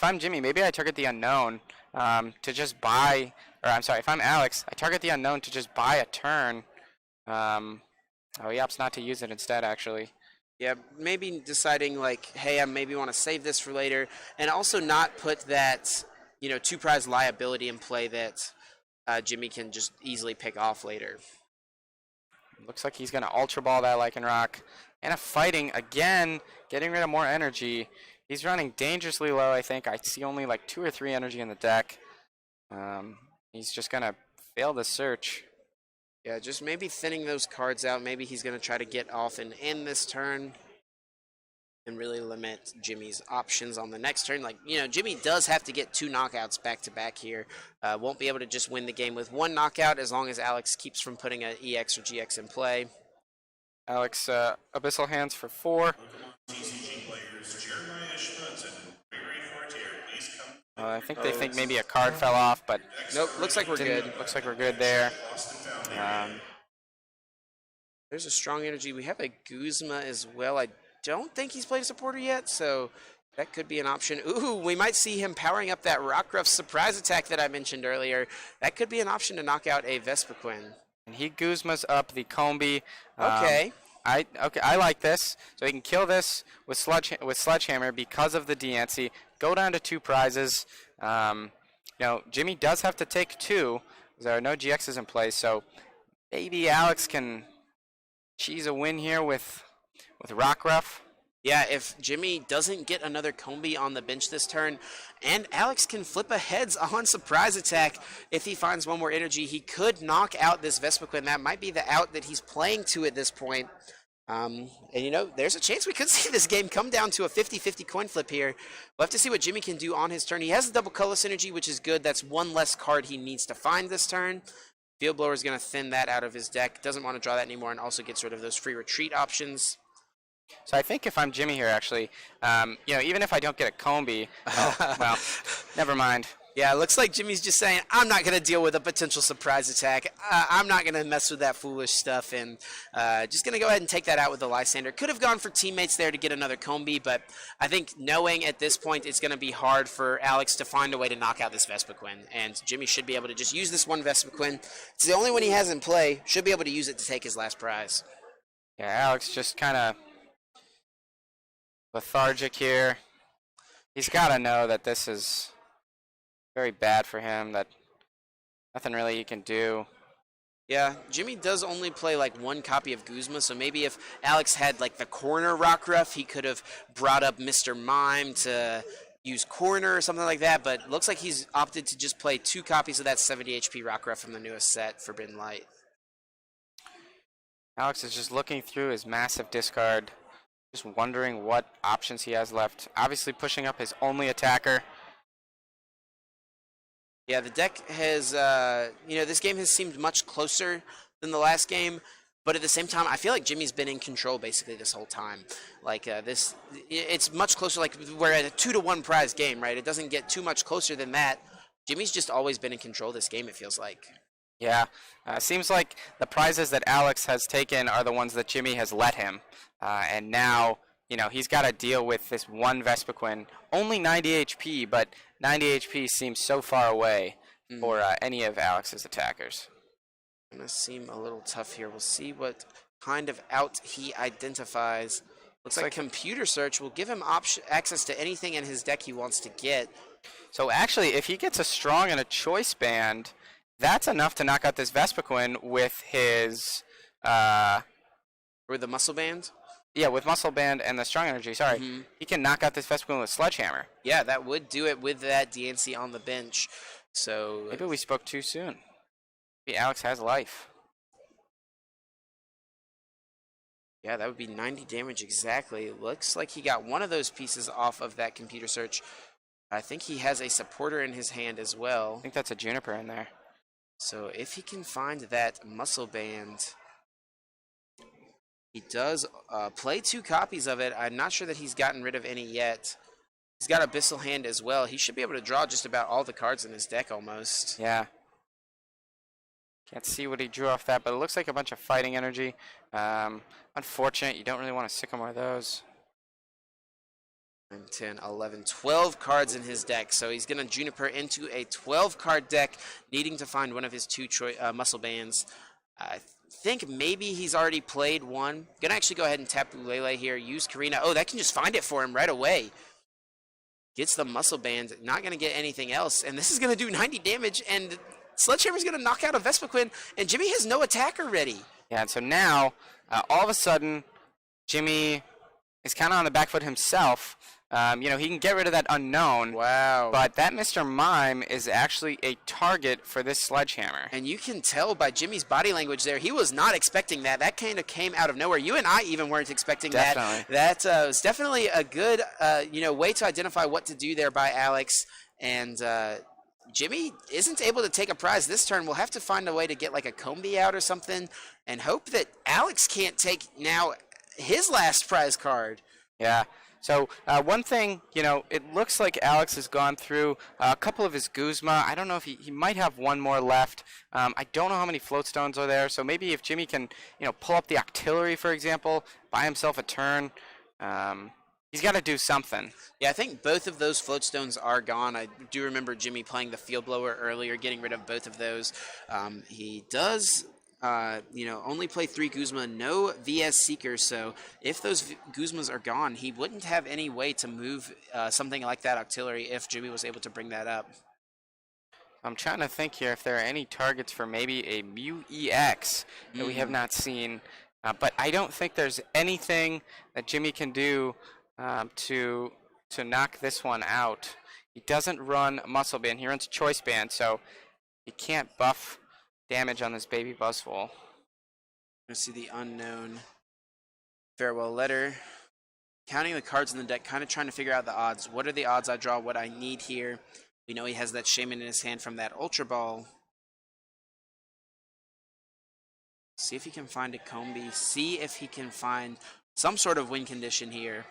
I'm Jimmy, maybe I target the unknown to just buy. Or I'm sorry, if I'm Alex, I target the unknown to just buy a turn. Oh, he opts not to use it instead, actually. Yeah, maybe deciding like, hey, I maybe want to save this for later, and also not put that, you know, 2-prize liability in play that Jimmy can just easily pick off later. Looks like he's going to Ultra Ball that Lycanroc. And a fighting, again, getting rid of more energy. He's running dangerously low, I think. I see only like 2 or 3 energy in the deck. He's just going to fail the search. Yeah, just maybe thinning those cards out. Maybe he's going to try to get off and end this turn and really limit Jimmy's options on the next turn. Like, you know, Jimmy does have to get 2 knockouts back-to-back here. Won't be able to just win the game with 1 knockout as long as Alex keeps from putting an EX or GX in play. Alex, Abyssal Hands for 4. I think they think maybe a card fell off, but nope, looks like we're good. Looks like we're good there. There's a strong energy. We have a Guzma as well. I don't think he's played a supporter yet, so that could be an option. Ooh, we might see him powering up that Rockruff surprise attack that I mentioned earlier. That could be an option to knock out a Vespiquen. And he Guzmas up the Combi. Okay. I like this. So he can kill this with Sledgehammer because of the DNC. Go down to 2 prizes. You know, Jimmy does have to take 2. There are no GXs in place, so maybe Alex can cheese a win here with Rockruff. Yeah, if Jimmy doesn't get another Combi on the bench this turn, and Alex can flip a heads on surprise attack if he finds 1 more energy, he could knock out this Vespiquen. That might be the out that he's playing to at this point. And, you know, there's a chance we could see this game come down to a 50-50 coin flip here. We'll have to see what Jimmy can do on his turn. He has a double colorless energy, which is good. That's 1 less card he needs to find this turn. Field Blower is going to thin that out of his deck. Doesn't want to draw that anymore and also gets rid of those free retreat options. So I think if I'm Jimmy here, actually, you know, even if I don't get a Combi, well, never mind. Yeah, it looks like Jimmy's just saying, I'm not going to deal with a potential surprise attack. I'm not going to mess with that foolish stuff, and just going to go ahead and take that out with the Lysander. Could have gone for teammates there to get another Combi, but I think knowing at this point it's going to be hard for Alex to find a way to knock out this Vespiquen, and Jimmy should be able to just use this 1 Vespiquen. It's the only one he has in play. Should be able to use it to take his last prize. Yeah, Alex just kind of lethargic here. He's got to know that this is very bad for him, that nothing really he can do. Yeah, Jimmy does only play like 1 copy of Guzma, so maybe if Alex had like the corner Rockruff, he could have brought up Mr. Mime to use corner or something like that, but looks like he's opted to just play 2 copies of that 70 HP Rockruff from the newest set, Forbidden Light. Alex is just looking through his massive discard, just wondering what options he has left. Obviously pushing up his only attacker. Yeah, the deck has, you know, this game has seemed much closer than the last game, but at the same time, I feel like Jimmy's been in control basically this whole time. Like, it's much closer, like, we're at a 2-1 prize game, right? It doesn't get too much closer than that. Jimmy's just always been in control of this game, it feels like. Yeah, seems like the prizes that Alex has taken are the ones that Jimmy has let him. And now, you know, he's got to deal with this 1 Vespiquen. Only 90 HP, but 90 HP seems so far away for any of Alex's attackers. Gonna seem a little tough here. We'll see what kind of out he identifies. Looks like Computer Search will give him access to anything in his deck he wants to get. So actually, if he gets a Strong and a Choice Band, that's enough to knock out this Vespiquen with his... Or the Muscle Band? Yeah, with Muscle Band and the Strong Energy, sorry. He can knock out this Vespiquen with Sledgehammer. Yeah, that would do it with that DNC on the bench. So maybe we spoke too soon. Maybe Alex has life. Yeah, that would be 90 damage exactly. Looks like he got 1 of those pieces off of that Computer Search. I think he has a supporter in his hand as well. I think that's a Juniper in there. So if he can find that Muscle Band... He does play 2 copies of it. I'm not sure that he's gotten rid of any yet. He's got Abyssal Hand as well. He should be able to draw just about all the cards in his deck almost. Yeah. Can't see what he drew off that, but it looks like a bunch of fighting energy. Unfortunate, you don't really want to Sycamore of those. 9, 10, 11, 12 cards in his deck. So he's going to Juniper into a 12-card deck, needing to find one of his two muscle bands. I think maybe he's already played one. Going to actually go ahead and tap Ulele here. Use Karina. Oh, that can just find it for him right away. Gets the muscle band. Not going to get anything else. And this is going to do 90 damage. And Sledgehammer's going to knock out a Vespiquen. And Jimmy has no attacker ready. Yeah, and so now, all of a sudden, Jimmy is kind of on the back foot himself. You know, he can get rid of that unknown. Wow. But that Mr. Mime is actually a target for this Sledgehammer. And you can tell by Jimmy's body language there, he was not expecting that. That kind of came out of nowhere. You and I even weren't expecting that. That was definitely a good, way to identify what to do there by Alex. And Jimmy isn't able to take a prize this turn. We'll have to find a way to get like a Combi out or something and hope that Alex can't take now his last prize card. Yeah. So one thing, it looks like Alex has gone through a couple of his Guzma. I don't know if he might have one more left. I don't know how many float stones are there. So maybe if Jimmy can, pull up the Octillery, for example, buy himself a turn, he's got to do something. Yeah, I think both of those float stones are gone. I do remember Jimmy playing the Field Blower earlier, getting rid of both of those. He does only play 3 Guzma, no VS Seeker, so if those Guzmas are gone, he wouldn't have any way to move something like that Octillery if Jimmy was able to bring that up. I'm trying to think here if there are any targets for maybe a Mew EX that we have not seen, but I don't think there's anything that Jimmy can do to knock this one out. He doesn't run Muscle Band, he runs Choice Band, so he can't buff damage on this baby Buzzwole. Let's see the unknown farewell letter. Counting the cards in the deck, kind of trying to figure out the odds. What are the odds I draw what I need here? We know he has that Shaman in his hand from that Ultra Ball. See if he can find a Combi. See if he can find some sort of win condition here.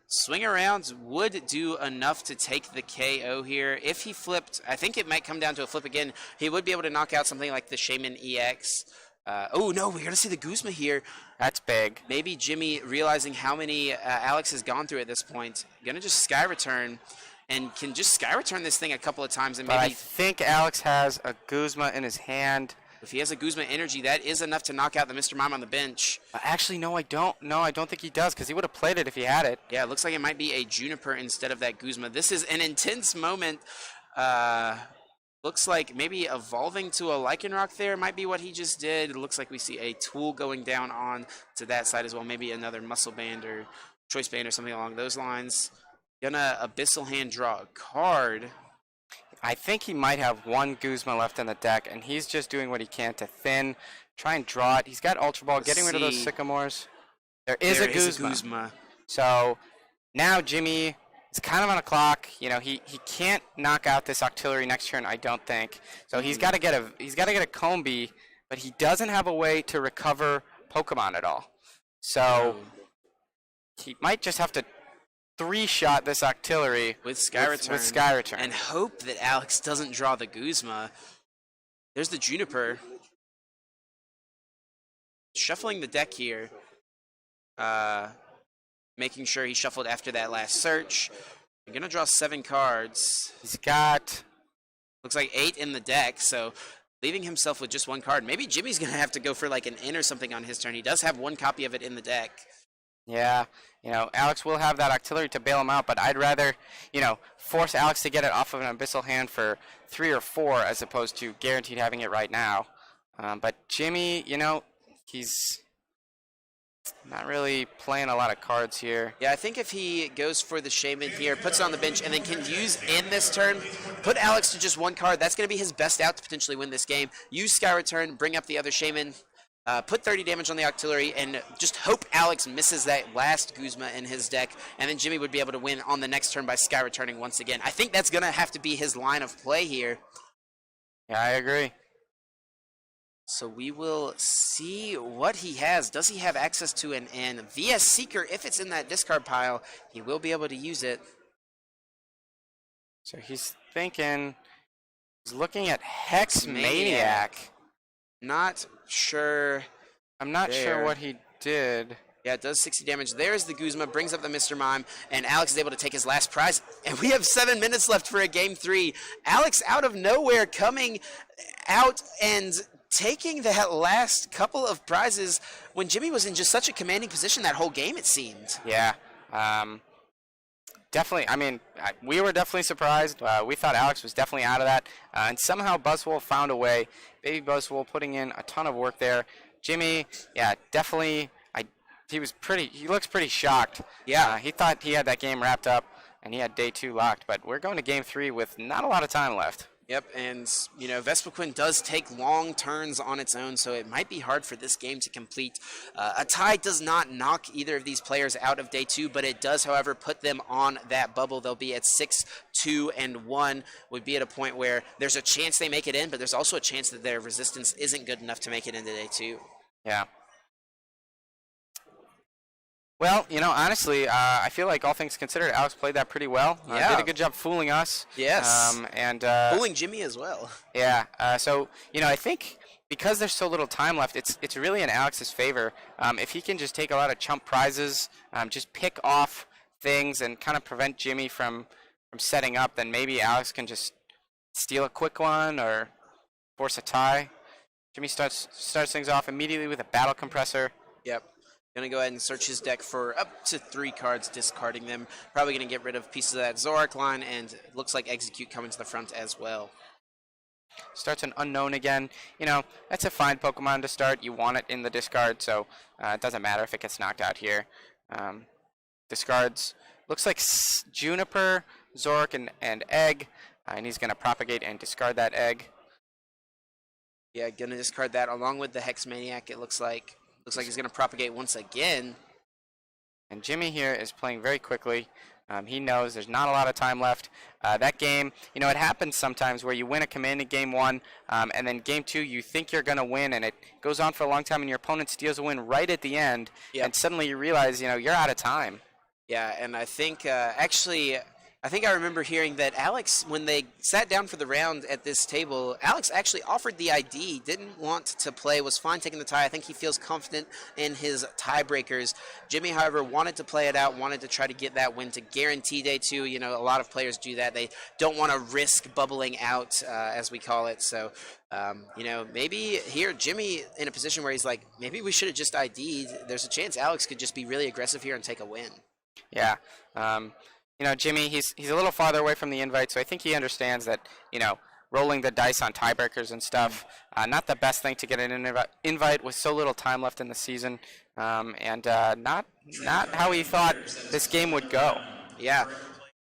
Swing arounds would do enough to take the KO here. If he flipped, I think it might come down to a flip again. He would be able to knock out something like the Shaman EX. Oh no, we're gonna see the Guzma here. That's big. Maybe Jimmy realizing how many Alex has gone through at this point. Gonna just Sky Return and can just Sky Return this thing a couple of times and maybe. But I think Alex has a Guzma in his hand. If he has a Guzma energy, that is enough to knock out the Mr. Mime on the bench. Actually, no, I don't. No, I don't think he does, because he would have played it if he had it. Yeah, it looks like it might be a Juniper instead of that Guzma. This is an intense moment. Looks like maybe evolving to a Lycanroc there might be what he just did. It looks like we see a Tool going down on to that side as well. Maybe another Muscle Band or Choice Band or something along those lines. Gonna Abyssal Hand draw a card. I think he might have one Guzma left in the deck, and he's just doing what he can to thin, try and draw it. He's got Ultra Ball, getting rid of those Sycamores. There is a Guzma. So now Jimmy is kind of on a clock. He can't knock out this Octillery next turn, I don't think. So he's got to get a Combi, but he doesn't have a way to recover Pokemon at all. So he might just have to 3-shot this Octillery with Sky Return. And hope that Alex doesn't draw the Guzma. There's the Juniper. Shuffling the deck here. Making sure he shuffled after that last search. I'm going to draw 7 cards. He's got... Looks like 8 in the deck, so leaving himself with just 1 card. Maybe Jimmy's going to have to go for like an in or something on his turn. He does have 1 copy of it in the deck. Yeah, Alex will have that Octillery to bail him out, but I'd rather, force Alex to get it off of an Abyssal Hand for 3 or 4 as opposed to guaranteed having it right now. But Jimmy, he's not really playing a lot of cards here. Yeah, I think if he goes for the Shaman here, puts it on the bench, and then can use in this turn, put Alex to just 1 card, that's going to be his best out to potentially win this game. Use Sky Return, bring up the other Shaman. Put 30 damage on the Octillery, and just hope Alex misses that last Guzma in his deck, and then Jimmy would be able to win on the next turn by Sky Returning once again. I think that's going to have to be his line of play here. Yeah, I agree. So we will see what he has. Does he have access to an VS Seeker? If it's in that discard pile, he will be able to use it. So he's thinking He's looking at Hex Maniac. Maniac. Not sure. I'm not sure There. what he did. Yeah, it does 60 damage. There's the Guzma, brings up the Mr. Mime, and Alex is able to take his last prize. And we have 7 minutes left for a game 3. Alex, out of nowhere, coming out and taking that last couple of prizes when Jimmy was in just such a commanding position that whole game, it seemed. Yeah. Definitely. I mean, we were definitely surprised. We thought Alex was definitely out of that. And somehow Buzzwole found a way. Baby Buzzwole putting in a ton of work there. Jimmy, yeah, definitely. He looks pretty shocked. Yeah. He thought he had that game wrapped up and he had day 2 locked, but we're going to game 3 with not a lot of time left. Yep, and, you know, Vespiquen does take long turns on its own, so it might be hard for this game to complete. A tie does not knock either of these players out of day 2, but it does, however, put them on that bubble. They'll be at 6-2-1, would be at a point where there's a chance they make it in, but there's also a chance that their resistance isn't good enough to make it into day 2. Yeah. Well, you know, honestly, I feel like all things considered, Alex played that pretty well. Yeah. Did a good job fooling us. Yes. And Fooling Jimmy as well. yeah. So, you know, I think because there's so little time left, it's really in Alex's favor. If he can just take a lot of chump prizes, just pick off things and kind of prevent Jimmy from setting up, then maybe Alex can just steal a quick one or force a tie. Jimmy starts things off immediately with a battle compressor. Yep. Going to go ahead and search his deck for up to 3 cards, discarding them. Probably going to get rid of pieces of that Zorak line, and it looks like Execute coming to the front as well. Starts an Unknown again. You know, that's a fine Pokemon to start. You want it in the discard, so it doesn't matter if it gets knocked out here. Discards. Looks like Juniper, Zorak, and Egg, and he's going to propagate and discard that Egg. Yeah, going to discard that along with the Hex Maniac, it looks like. Looks like he's going to propagate once again. And Jimmy here is playing very quickly. He knows there's not a lot of time left. That game, you know, it happens sometimes where you win a command in game 1, and then game 2 you think you're going to win, and it goes on for a long time, and your opponent steals a win right at the end, and suddenly you realize, you know, you're out of time. Yeah, and I think I remember hearing that Alex, when they sat down for the round at this table, Alex actually offered the ID, didn't want to play, was fine taking the tie. I think he feels confident in his tiebreakers. Jimmy, however, wanted to play it out, wanted to try to get that win to guarantee day 2. You know, a lot of players do that. They don't want to risk bubbling out, as we call it. So, you know, maybe here Jimmy in a position where he's like, maybe we should have just ID'd. There's a chance Alex could just be really aggressive here and take a win. Yeah. You know, Jimmy, he's a little farther away from the invite, so I think he understands that, you know, rolling the dice on tiebreakers and stuff, not the best thing to get an invite with so little time left in the season, and not how he thought this game would go. Yeah.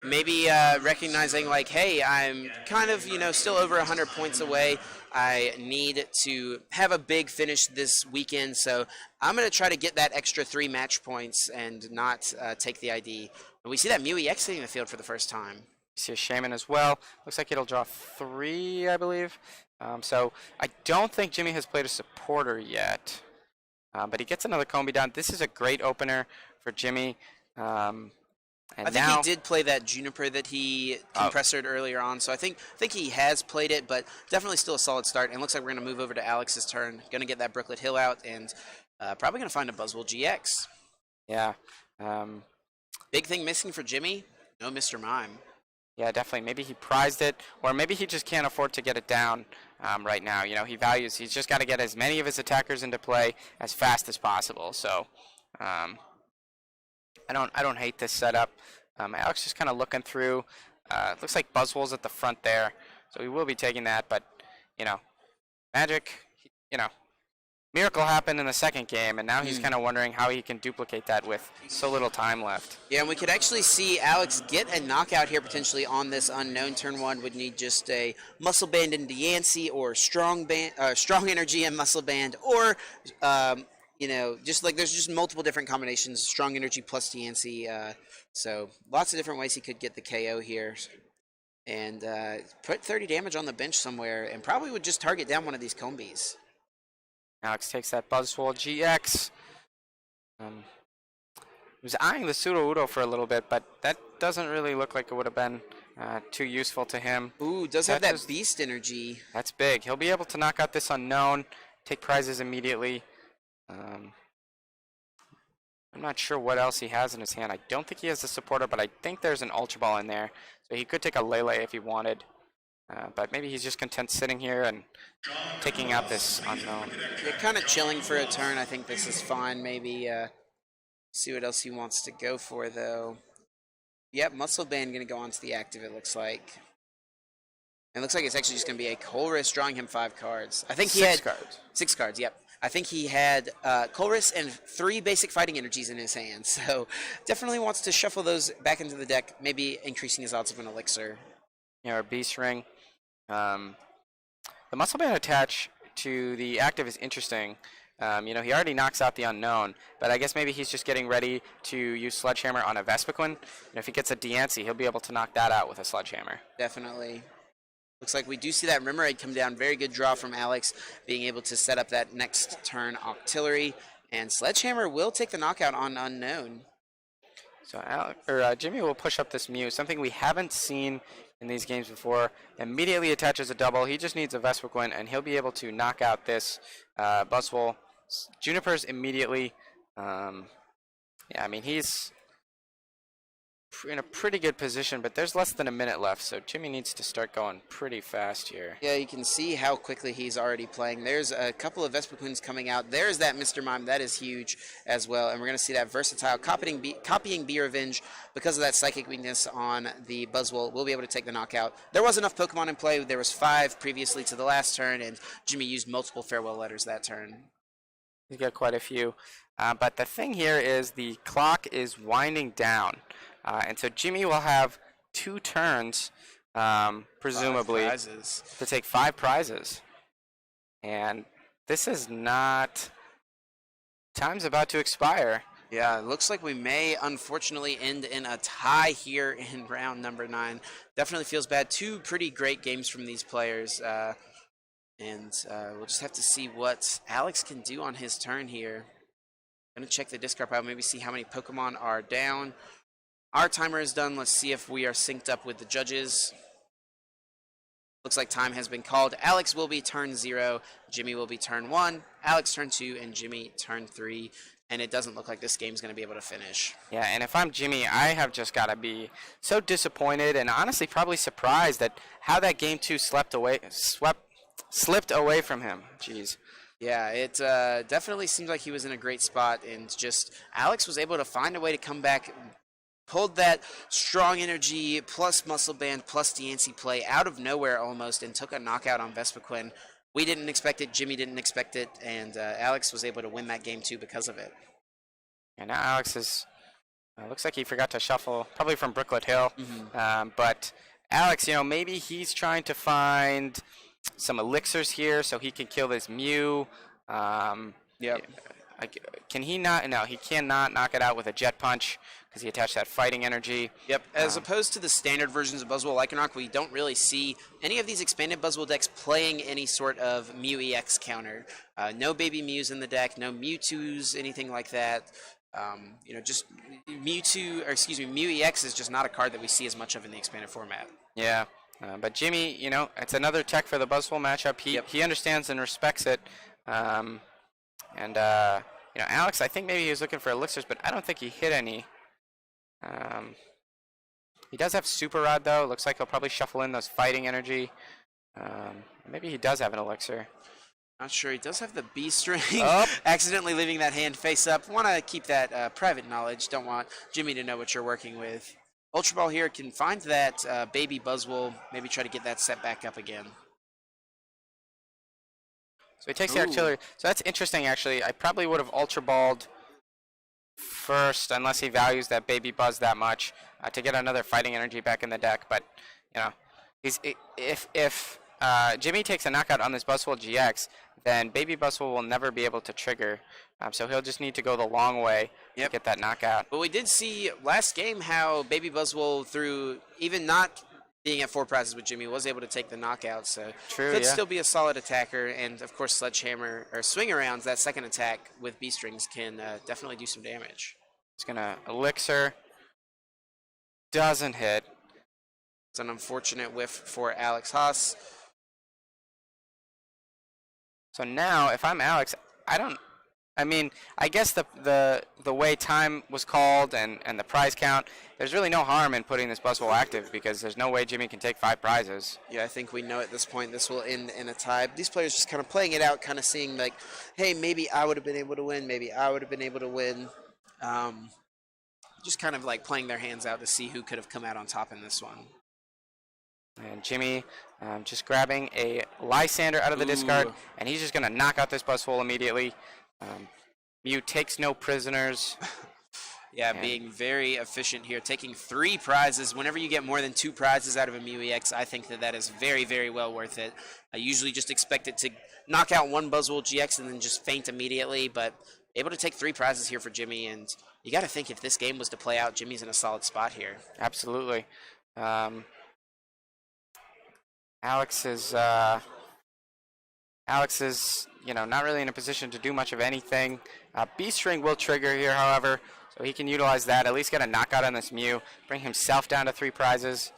Maybe recognizing, like, hey, I'm kind of, you know, still over 100 points away. I need to have a big finish this weekend, so I'm going to try to get that extra 3 match points and not take the ID. And we see that Mew exiting the field for the first time. You see a Shaman as well. Looks like it'll draw 3, I believe. So I don't think Jimmy has played a supporter yet, but he gets another Combi down. This is a great opener for Jimmy. I think he did play that Juniper that he compressored earlier on, so I think he has played it, but definitely still a solid start. And it looks like we're going to move over to Alex's turn. Going to get that Brooklet Hill out, and probably going to find a Buzzwole GX. Yeah. Big thing missing for Jimmy, no Mr. Mime. Yeah, definitely. Maybe he prized it, or maybe he just can't afford to get it down right now. You know, he's just got to get as many of his attackers into play as fast as possible. So, I don't hate this setup. Alex just kind of looking through. It looks like Buzzwole's at the front there, so we will be taking that. But, you know, Magic, you know, miracle happened in the second game, and now he's kind of wondering how he can duplicate that with so little time left. Yeah, and we could actually see Alex get a knockout here potentially on this Unknown. Turn 1 would need just a Muscle Band into Yancey, or Strong Energy and Muscle Band, or you know, just like there's just multiple different combinations. Strong Energy plus Yancey. So lots of different ways he could get the KO here. And put 30 damage on the bench somewhere, and probably would just target down one of these Combis. Alex takes that Buzzwole GX. He was eyeing the Pseudo Udo for a little bit, but that doesn't really look like it would have been too useful to him. Ooh, does have that Touches- beast energy. That's big. He'll be able to knock out this unknown, take prizes immediately. I'm not sure what else he has in his hand. I don't think he has the supporter, but I think there's an Ultra Ball in there. So he could take a Lele if he wanted. But maybe he's just content sitting here and taking out this unknown. Yeah, kind of chilling for a turn. I think this is fine. Maybe see what else he wants to go for, though. Yep, Muscle Band going to go on to the active, it looks like. And it looks like it's actually just going to be a Colress drawing him 5 cards. I think he had 6 cards. 6 cards, yep. I think he had Colress and 3 basic fighting energies in his hand. So definitely wants to shuffle those back into the deck, maybe increasing his odds of an elixir. Or Beast Ring. The Muscle Band attach to the active is interesting. He already knocks out the unknown, but I guess maybe he's just getting ready to use Sledgehammer on a Vespiquen. And if he gets a Diancie, he'll be able to knock that out with a Sledgehammer. Definitely. Looks like we do see that Rimmerade come down. Very good draw from Alex, being able to set up that next turn Octillery. And Sledgehammer will take the knockout on Unknown. So Jimmy will push up this Mew, something we haven't seen in these games before. Immediately attaches a double. He just needs a Vespiquen, and he'll be able to knock out this Buzzwole. Juniper's immediately. He's in a pretty good position, but there's less than a minute left, so Jimmy needs to start going pretty fast here. Yeah, you can see how quickly he's already playing. There's a couple of Vespiquens coming out. There's that Mr. Mime. That is huge as well, and we're going to see that versatile copying Be Revenge because of that psychic weakness on the Buzzwole. We'll be able to take the knockout. There was enough Pokemon in play. There was 5 previously to the last turn, and Jimmy used multiple farewell letters that turn. He's got quite a few. But the thing here is the clock is winding down. And so Jimmy will have 2 turns, presumably, to take 5 prizes. And this is not... Time's about to expire. Yeah, it looks like we may, unfortunately, end in a tie here in round number 9. Definitely feels bad. 2 pretty great games from these players. We'll just have to see what Alex can do on his turn here. I'm going to check the discard pile, maybe see how many Pokemon are down. Our timer is done. Let's see if we are synced up with the judges. Looks like time has been called. Alex will be turn 0. Jimmy will be turn 1. Alex turn 2, and Jimmy turn 3. And it doesn't look like this game's going to be able to finish. Yeah, and if I'm Jimmy, I have just got to be so disappointed and honestly probably surprised at how that game 2 slipped away from him. Jeez. Yeah, it definitely seems like he was in a great spot, and just Alex was able to find a way to come back, pulled that strong energy plus Muscle Band plus Diancie play out of nowhere almost, and took a knockout on Vespiquen. We didn't expect it, Jimmy didn't expect it, and Alex was able to win that game too because of it. And now Alex is, looks like he forgot to shuffle, probably from Brooklet Hill. But Alex, maybe he's trying to find some elixirs here so he can kill this Mew. Can he not? No, he cannot knock it out with a Jet Punch because he attached that fighting energy. Yep, as opposed to the standard versions of Buzzwole Lycanroc, we don't really see any of these expanded Buzzwole decks playing any sort of Mew EX counter. No baby Mews in the deck, no Mewtwo's, anything like that. Just Mew EX is just not a card that we see as much of in the expanded format. Yeah, but Jimmy, it's another tech for the Buzzwole matchup. He understands and respects it. Alex, I think maybe he was looking for elixirs, but I don't think he hit any. He does have Super Rod, though. Looks like he'll probably shuffle in those fighting energy. Maybe he does have an elixir. Not sure. He does have the B string. Oh. Accidentally leaving that hand face up. Want to keep that private knowledge. Don't want Jimmy to know what you're working with. Ultra Ball here can find that baby Buzzwole. Maybe try to get that set back up again. So he takes the artillery. So that's interesting, actually. I probably would have Ultra Balled first, unless he values that baby Buzz that much, to get another fighting energy back in the deck. But if Jimmy takes a knockout on this Buzzwole GX, then baby Buzzwole will never be able to trigger. So he'll just need to go the long way to get that knockout. But we did see last game how baby Buzzwole, through even not being at 4 prizes with Jimmy, was able to take the knockout, so could still be a solid attacker. And of course, Sledgehammer or Swing Arounds, that second attack with B strings can definitely do some damage. It's gonna elixir, doesn't hit. It's an unfortunate whiff for Alex Haas. So now, if I'm Alex, I don't. I mean, I guess the way time was called and the prize count, there's really no harm in putting this Buzzwole active because there's no way Jimmy can take 5 prizes. Yeah, I think we know at this point this will end in a tie. These players just kind of playing it out, kind of seeing like, hey, maybe I would have been able to win, maybe I would have been able to win. Just kind of like playing their hands out to see who could have come out on top in this one. And Jimmy just grabbing a Lysander out of the discard, and he's just going to knock out this Buzzwole immediately. Mew takes no prisoners. Yeah, being very efficient here, taking 3 prizes. Whenever you get more than 2 prizes out of a Mew EX, I think that is very, very well worth it. I usually just expect it to knock out 1 Buzzwole GX and then just faint immediately, but able to take 3 prizes here for Jimmy, and you got to think if this game was to play out, Jimmy's in a solid spot here. Absolutely. Alex is, not really in a position to do much of anything. B-String will trigger here, however, so he can utilize that, at least get a knockout on this Mew, bring himself down to 3 prizes.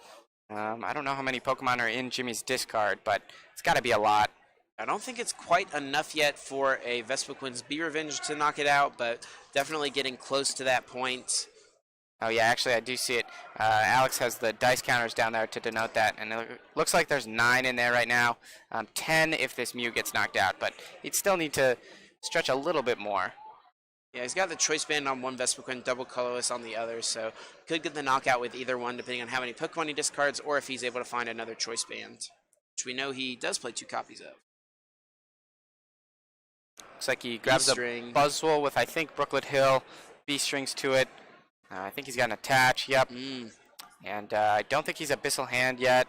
I don't know how many Pokemon are in Jimmy's discard, but it's got to be a lot. I don't think it's quite enough yet for a Vespiquen's B-Revenge to knock it out, but definitely getting close to that point. Oh, yeah, actually, I do see it. Alex has the dice counters down there to denote that, and it looks like there's 9 in there right now. 10 if this Mew gets knocked out, but he'd still need to stretch a little bit more. Yeah, he's got the Choice Band on one Vespiquen, double Colorless on the other, so could get the knockout with either one, depending on how many Pokemon he discards, or if he's able to find another Choice Band, which we know he does play 2 copies of. Looks like he grabs a Buzzwole with, I think, Brooklet Hill, B-Strings to it. I think he's got an attach, yep. And I don't think he's Abyssal Hand yet.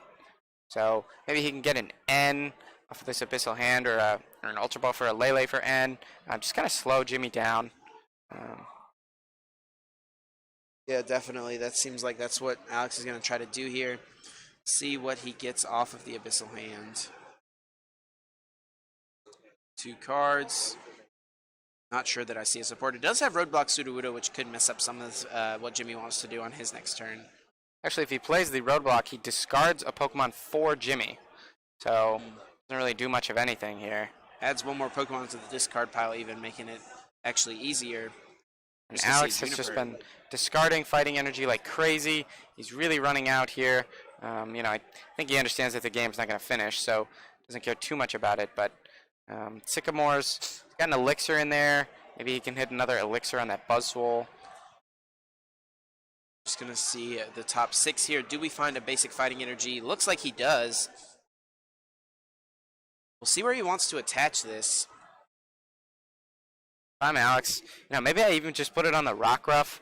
So maybe he can get an N off of this Abyssal Hand or an Ultra Ball for a Lele for N. Just kind of slow Jimmy down. Yeah, definitely. That seems like that's what Alex is going to try to do here. See what he gets off of the Abyssal Hand. 2 cards. Not sure that I see a support. It does have Roadblock Sudowoodo, which could mess up some of what Jimmy wants to do on his next turn. Actually, if he plays the Roadblock, he discards a Pokemon for Jimmy. So, doesn't really do much of anything here. Adds 1 more Pokemon to the discard pile, even making it actually easier. And Alex has just been discarding Fighting Energy like crazy. He's really running out here. I think he understands that the game's not going to finish, so doesn't care too much about it. But Sycamore's got an Elixir in there. Maybe he can hit another Elixir on that Buzzwole. Just going to see the top 6 here. Do we find a basic Fighting Energy? Looks like he does. We'll see where he wants to attach this. If I'm Alex, maybe I even just put it on the Rockruff.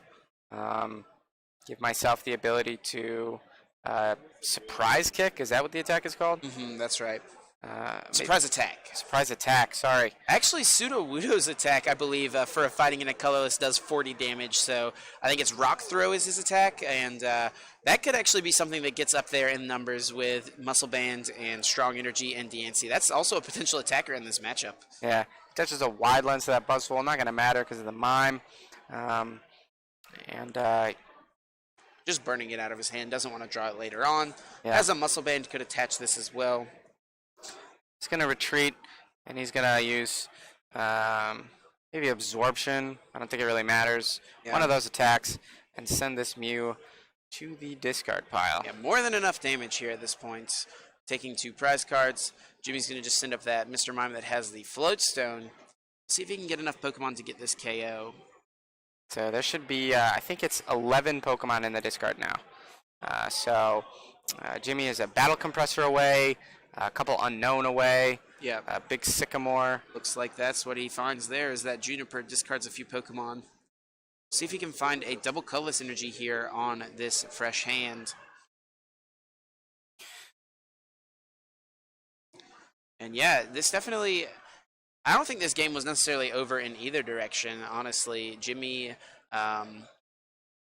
Give myself the ability to surprise kick. Is that what the attack is called? That's right. Surprise attack. Surprise attack, sorry. Actually, Sudowoodo's attack, I believe, for a fighting in a colorless does 40 damage, so I think it's Rock Throw is his attack, and that could actually be something that gets up there in numbers with Muscle Band and Strong Energy and Diancie. That's also a potential attacker in this matchup. Yeah, touches a wide lens to that Buzzwole. Not going to matter because of the Mime. Just burning it out of his hand. Doesn't want to draw it later on. Yeah. Has a Muscle Band, could attach this as well. He's going to retreat, and he's going to use maybe Absorption. I don't think it really matters. Yeah. One of those attacks, and send this Mew to the discard pile. Yeah, more than enough damage here at this point. Taking 2 prize cards. Jimmy's going to just send up that Mr. Mime that has the Float Stone. See if he can get enough Pokemon to get this KO. So there should be, I think it's 11 Pokemon in the discard now. Jimmy is a Battle Compressor away. A couple Unknown away. Yeah. A big Sycamore. Looks like that's what he finds there, is that Juniper discards a few Pokemon. See if he can find a double colorless energy here on this fresh hand. And yeah, this definitely... I don't think this game was necessarily over in either direction, honestly. Jimmy...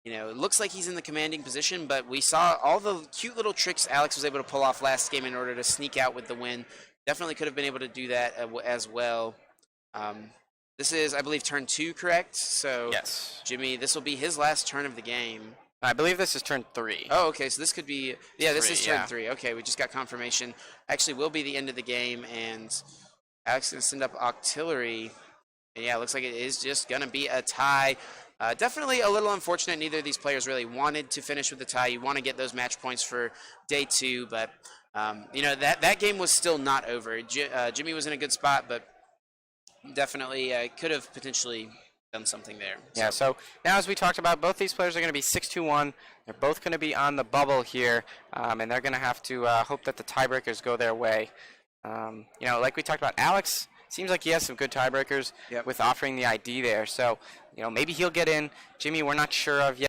it looks like he's in the commanding position, but we saw all the cute little tricks Alex was able to pull off last game in order to sneak out with the win. Definitely could have been able to do that as well. This is, I believe, turn 2, correct? So, yes. Jimmy, this will be his last turn of the game. I believe this is turn 3. Oh, okay. So this could be, yeah, this is turn yeah. 3. Okay, we just got confirmation. Actually, will be the end of the game, and Alex going to send up Octillery. And yeah, it looks like it is just going to be a tie. Definitely a little unfortunate. Neither of these players really wanted to finish with the tie. You want to get those match points for day 2, but that game was still not over. Jimmy was in a good spot, but definitely could have potentially done something there. Yeah, so now as we talked about, both these players are going to be 6-2-1. They're both going to be on the bubble here, and they're going to have to hope that the tiebreakers go their way. Like we talked about, Alex seems like he has some good tiebreakers with offering the ID there. So, maybe he'll get in. Jimmy, we're not sure of yet.